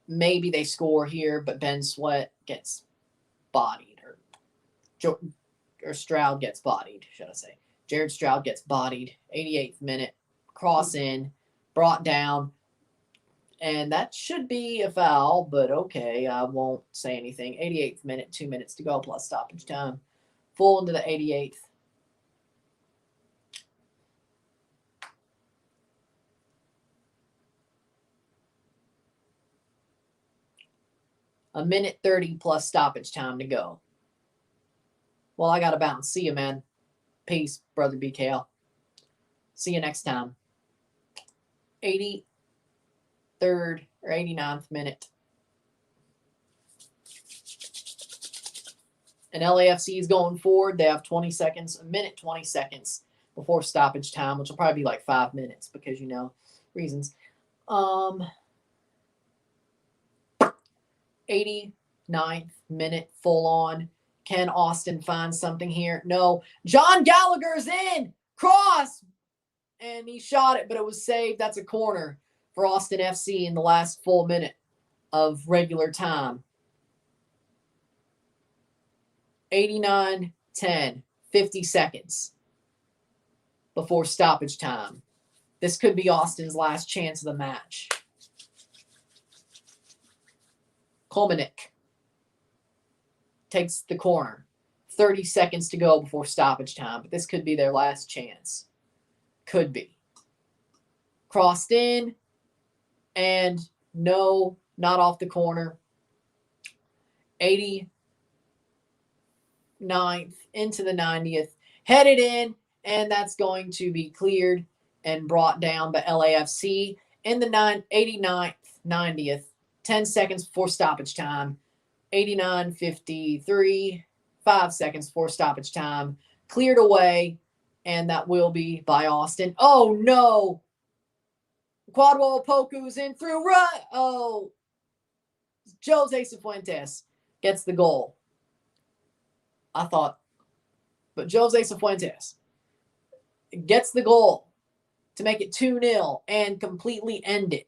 Maybe they score here, but Ben Sweat gets bodied. Or Stroud gets bodied, should I say. Jared Stroud gets bodied. 88th minute. Cross in. Brought down. And that should be a foul, but okay, I won't say anything. 88th minute, 2 minutes to go plus stoppage time. Full into the 88th. A minute 30 plus stoppage time to go. Well, I got to bounce. See you, man. Peace, brother BKL. See you next time. 83rd or 89th minute. And LAFC is going forward. They have 20 seconds, a minute 20 seconds before stoppage time, which will probably be like 5 minutes because, you know, reasons. 89th minute, full on. Can Austin find something here? No. John Gallagher's in. Cross. And he shot it, but it was saved. That's a corner for Austin FC in the last full minute of regular time. 89-10. 50 seconds before stoppage time. This could be Austin's last chance of the match. Kolmanek takes the corner. 30 seconds to go before stoppage time, but this could be their last chance. Could be. Crossed in, and no, not off the corner. 89th into the 90th. Headed in, and that's going to be cleared and brought down by LAFC in the 89th, 90th. 10 seconds before stoppage time. 89:53, 5 seconds before stoppage time. Cleared away, and that will be by Austin. Oh, no. Quadwell Poku's in through. Right. Oh. Jose Cifuentes gets the goal. I thought. But Jose Cifuentes gets the goal to make it 2-0 and completely end it.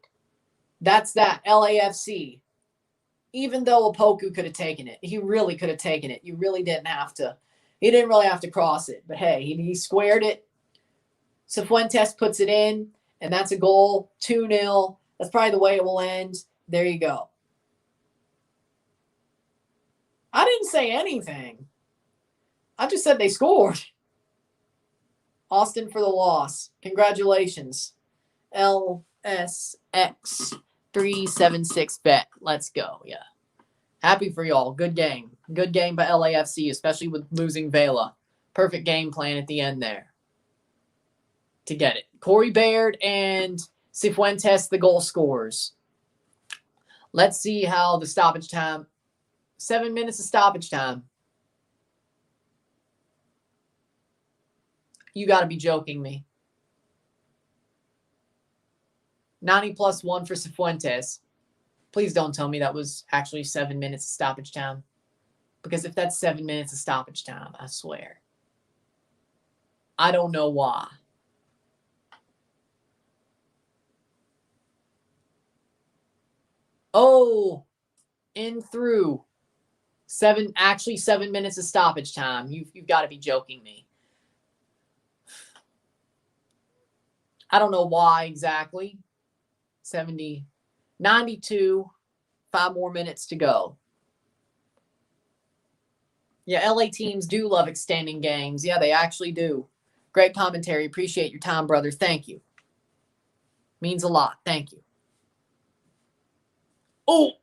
That's that. LAFC. Even though Opoku could have taken it. He really could have taken it. You really didn't have to. He didn't really have to cross it. But hey, he squared it. Cifuentes puts it in. And that's a goal. 2-0. That's probably the way it will end. There you go. I didn't say anything. I just said they scored. Austin for the loss. Congratulations. LSX 376 bet. Let's go. Yeah. Happy for y'all. Good game. Good game by LAFC, especially with losing Vela. Perfect game plan at the end there to get it. Corey Baird and Cifuentes, the goal scorers. Let's see how the stoppage time. 7 minutes of stoppage time. You got to be joking me. 90 plus 1 for Cifuentes. Please don't tell me that was actually 7 minutes of stoppage time. Because if that's 7 minutes of stoppage time, I swear. I don't know why. Oh, in through. 7 minutes of stoppage time. You've got to be joking me. I don't know why exactly. 92, 5 more minutes to go. Yeah, LA teams do love extending games. Yeah, they actually do. Great commentary. Appreciate your time, brother. Thank you. Means a lot. Thank you. Oh.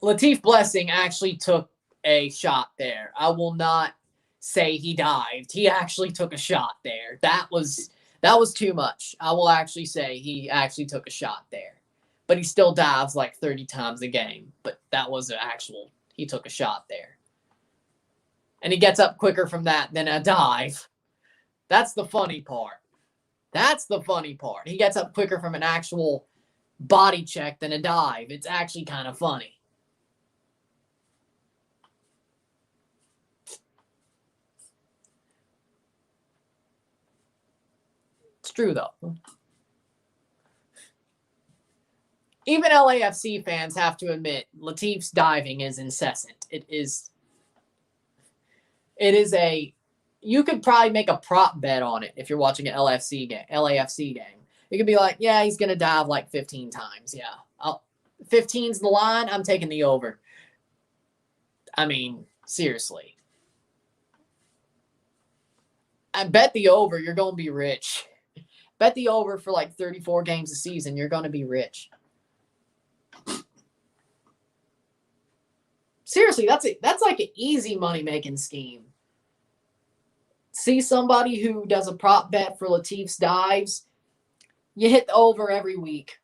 Latif Blessing actually took a shot there. I will not say he dived. He actually took a shot there. That was too much. I will actually say he actually took a shot there. But he still dives like 30 times a game. But that was he took a shot there. And he gets up quicker from that than a dive. That's the funny part. That's the funny part. He gets up quicker from an actual body check than a dive. It's actually kind of funny. It's true, though. Even LAFC fans have to admit Latif's diving is incessant. It is you could probably make a prop bet on it if you're watching an LAFC game. You could be like, yeah, he's going to dive like 15 times. Yeah. 15's the line. I'm taking the over. I mean, seriously. I bet the over, you're going to be rich. Bet the over for like 34 games a season, you're going to be rich. Seriously, that's like an easy money-making scheme. See somebody who does a prop bet for Latif's dives, you hit the over every week.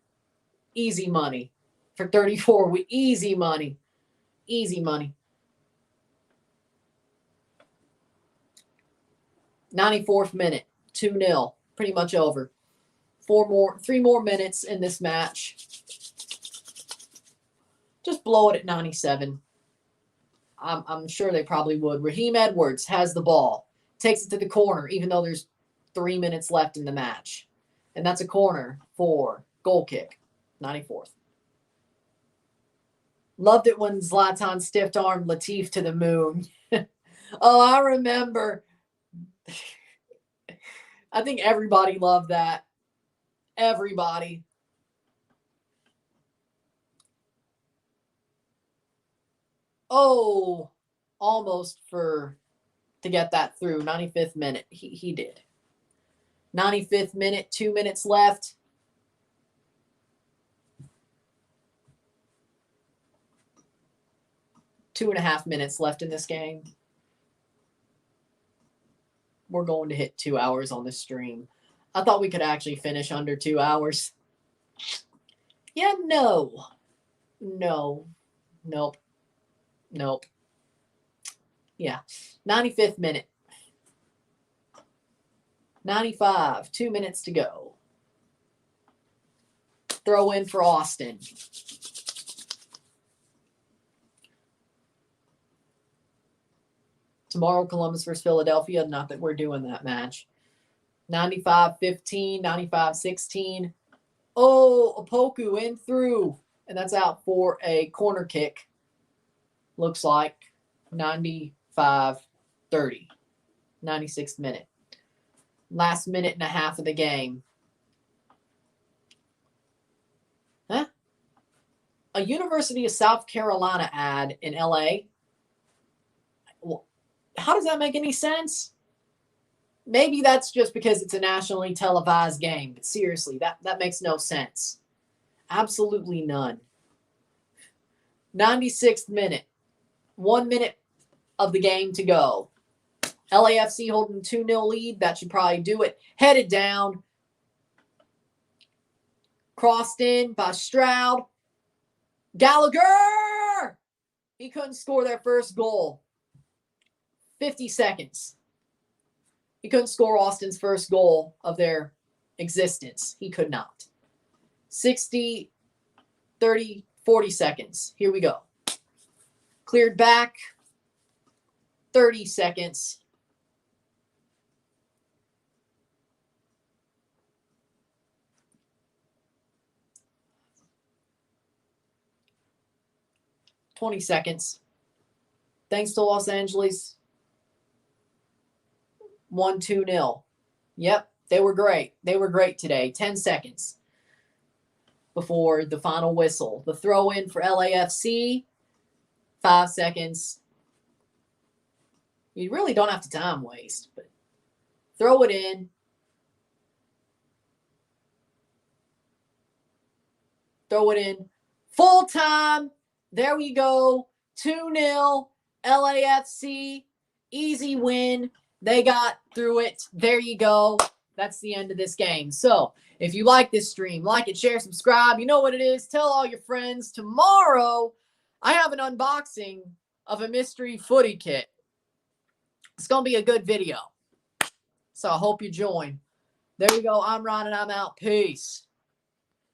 Easy money. For 34 weeks, easy money. Easy money. 94th minute, 2-0. Pretty much over. 3 more minutes in this match. Just blow it at 97. I'm sure they probably would. Raheem Edwards has the ball. Takes it to the corner, even though there's 3 minutes left in the match. And that's a corner for goal kick. 94th. Loved it when Zlatan stiff-armed Latif to the moon. Oh, I remember. I think everybody loved that. Everybody. Oh, almost to get that through. 95th minute. He did. 95th minute, 2 minutes left. Two and a half minutes left in this game. We're going to hit 2 hours on the stream. I thought we could actually finish under 2 hours. Yeah, no. Nope. Yeah. 95th minute. 95. 2 minutes to go. Throw in for Austin. Tomorrow, Columbus versus Philadelphia. Not that we're doing that match. 95-15, 95-16. Oh, Opoku in through. And that's out for a corner kick. Looks like 95-30. 96th minute. Last minute and a half of the game. Huh? A University of South Carolina ad in LA. Well, how does that make any sense? Maybe that's just because it's a nationally televised game. But seriously, that makes no sense. Absolutely none. 96th minute. 1 minute of the game to go. LAFC holding 2-0 lead. That should probably do it. Headed down. Crossed in by Stroud. Gallagher! He couldn't score their first goal. 50 seconds. He couldn't score Austin's first goal of their existence. He could not. 60, 30, 40 seconds. Here we go. Cleared back. 30 seconds. $20 seconds. Thanks to Los Angeles. 1-2-0. Yep, they were great. They were great today. 10 seconds before the final whistle. The throw in for LAFC. 5 seconds. You really don't have to time waste, but throw it in. Throw it in. Full time. There we go. 2-0. LAFC. Easy win. They got through it. There you go. That's the end of this game. So if you like this stream, like it, share, subscribe. You know what it is. Tell all your friends. Tomorrow, I have an unboxing of a mystery footy kit. It's going to be a good video. So I hope you join. There you go. I'm Ron and I'm out. Peace.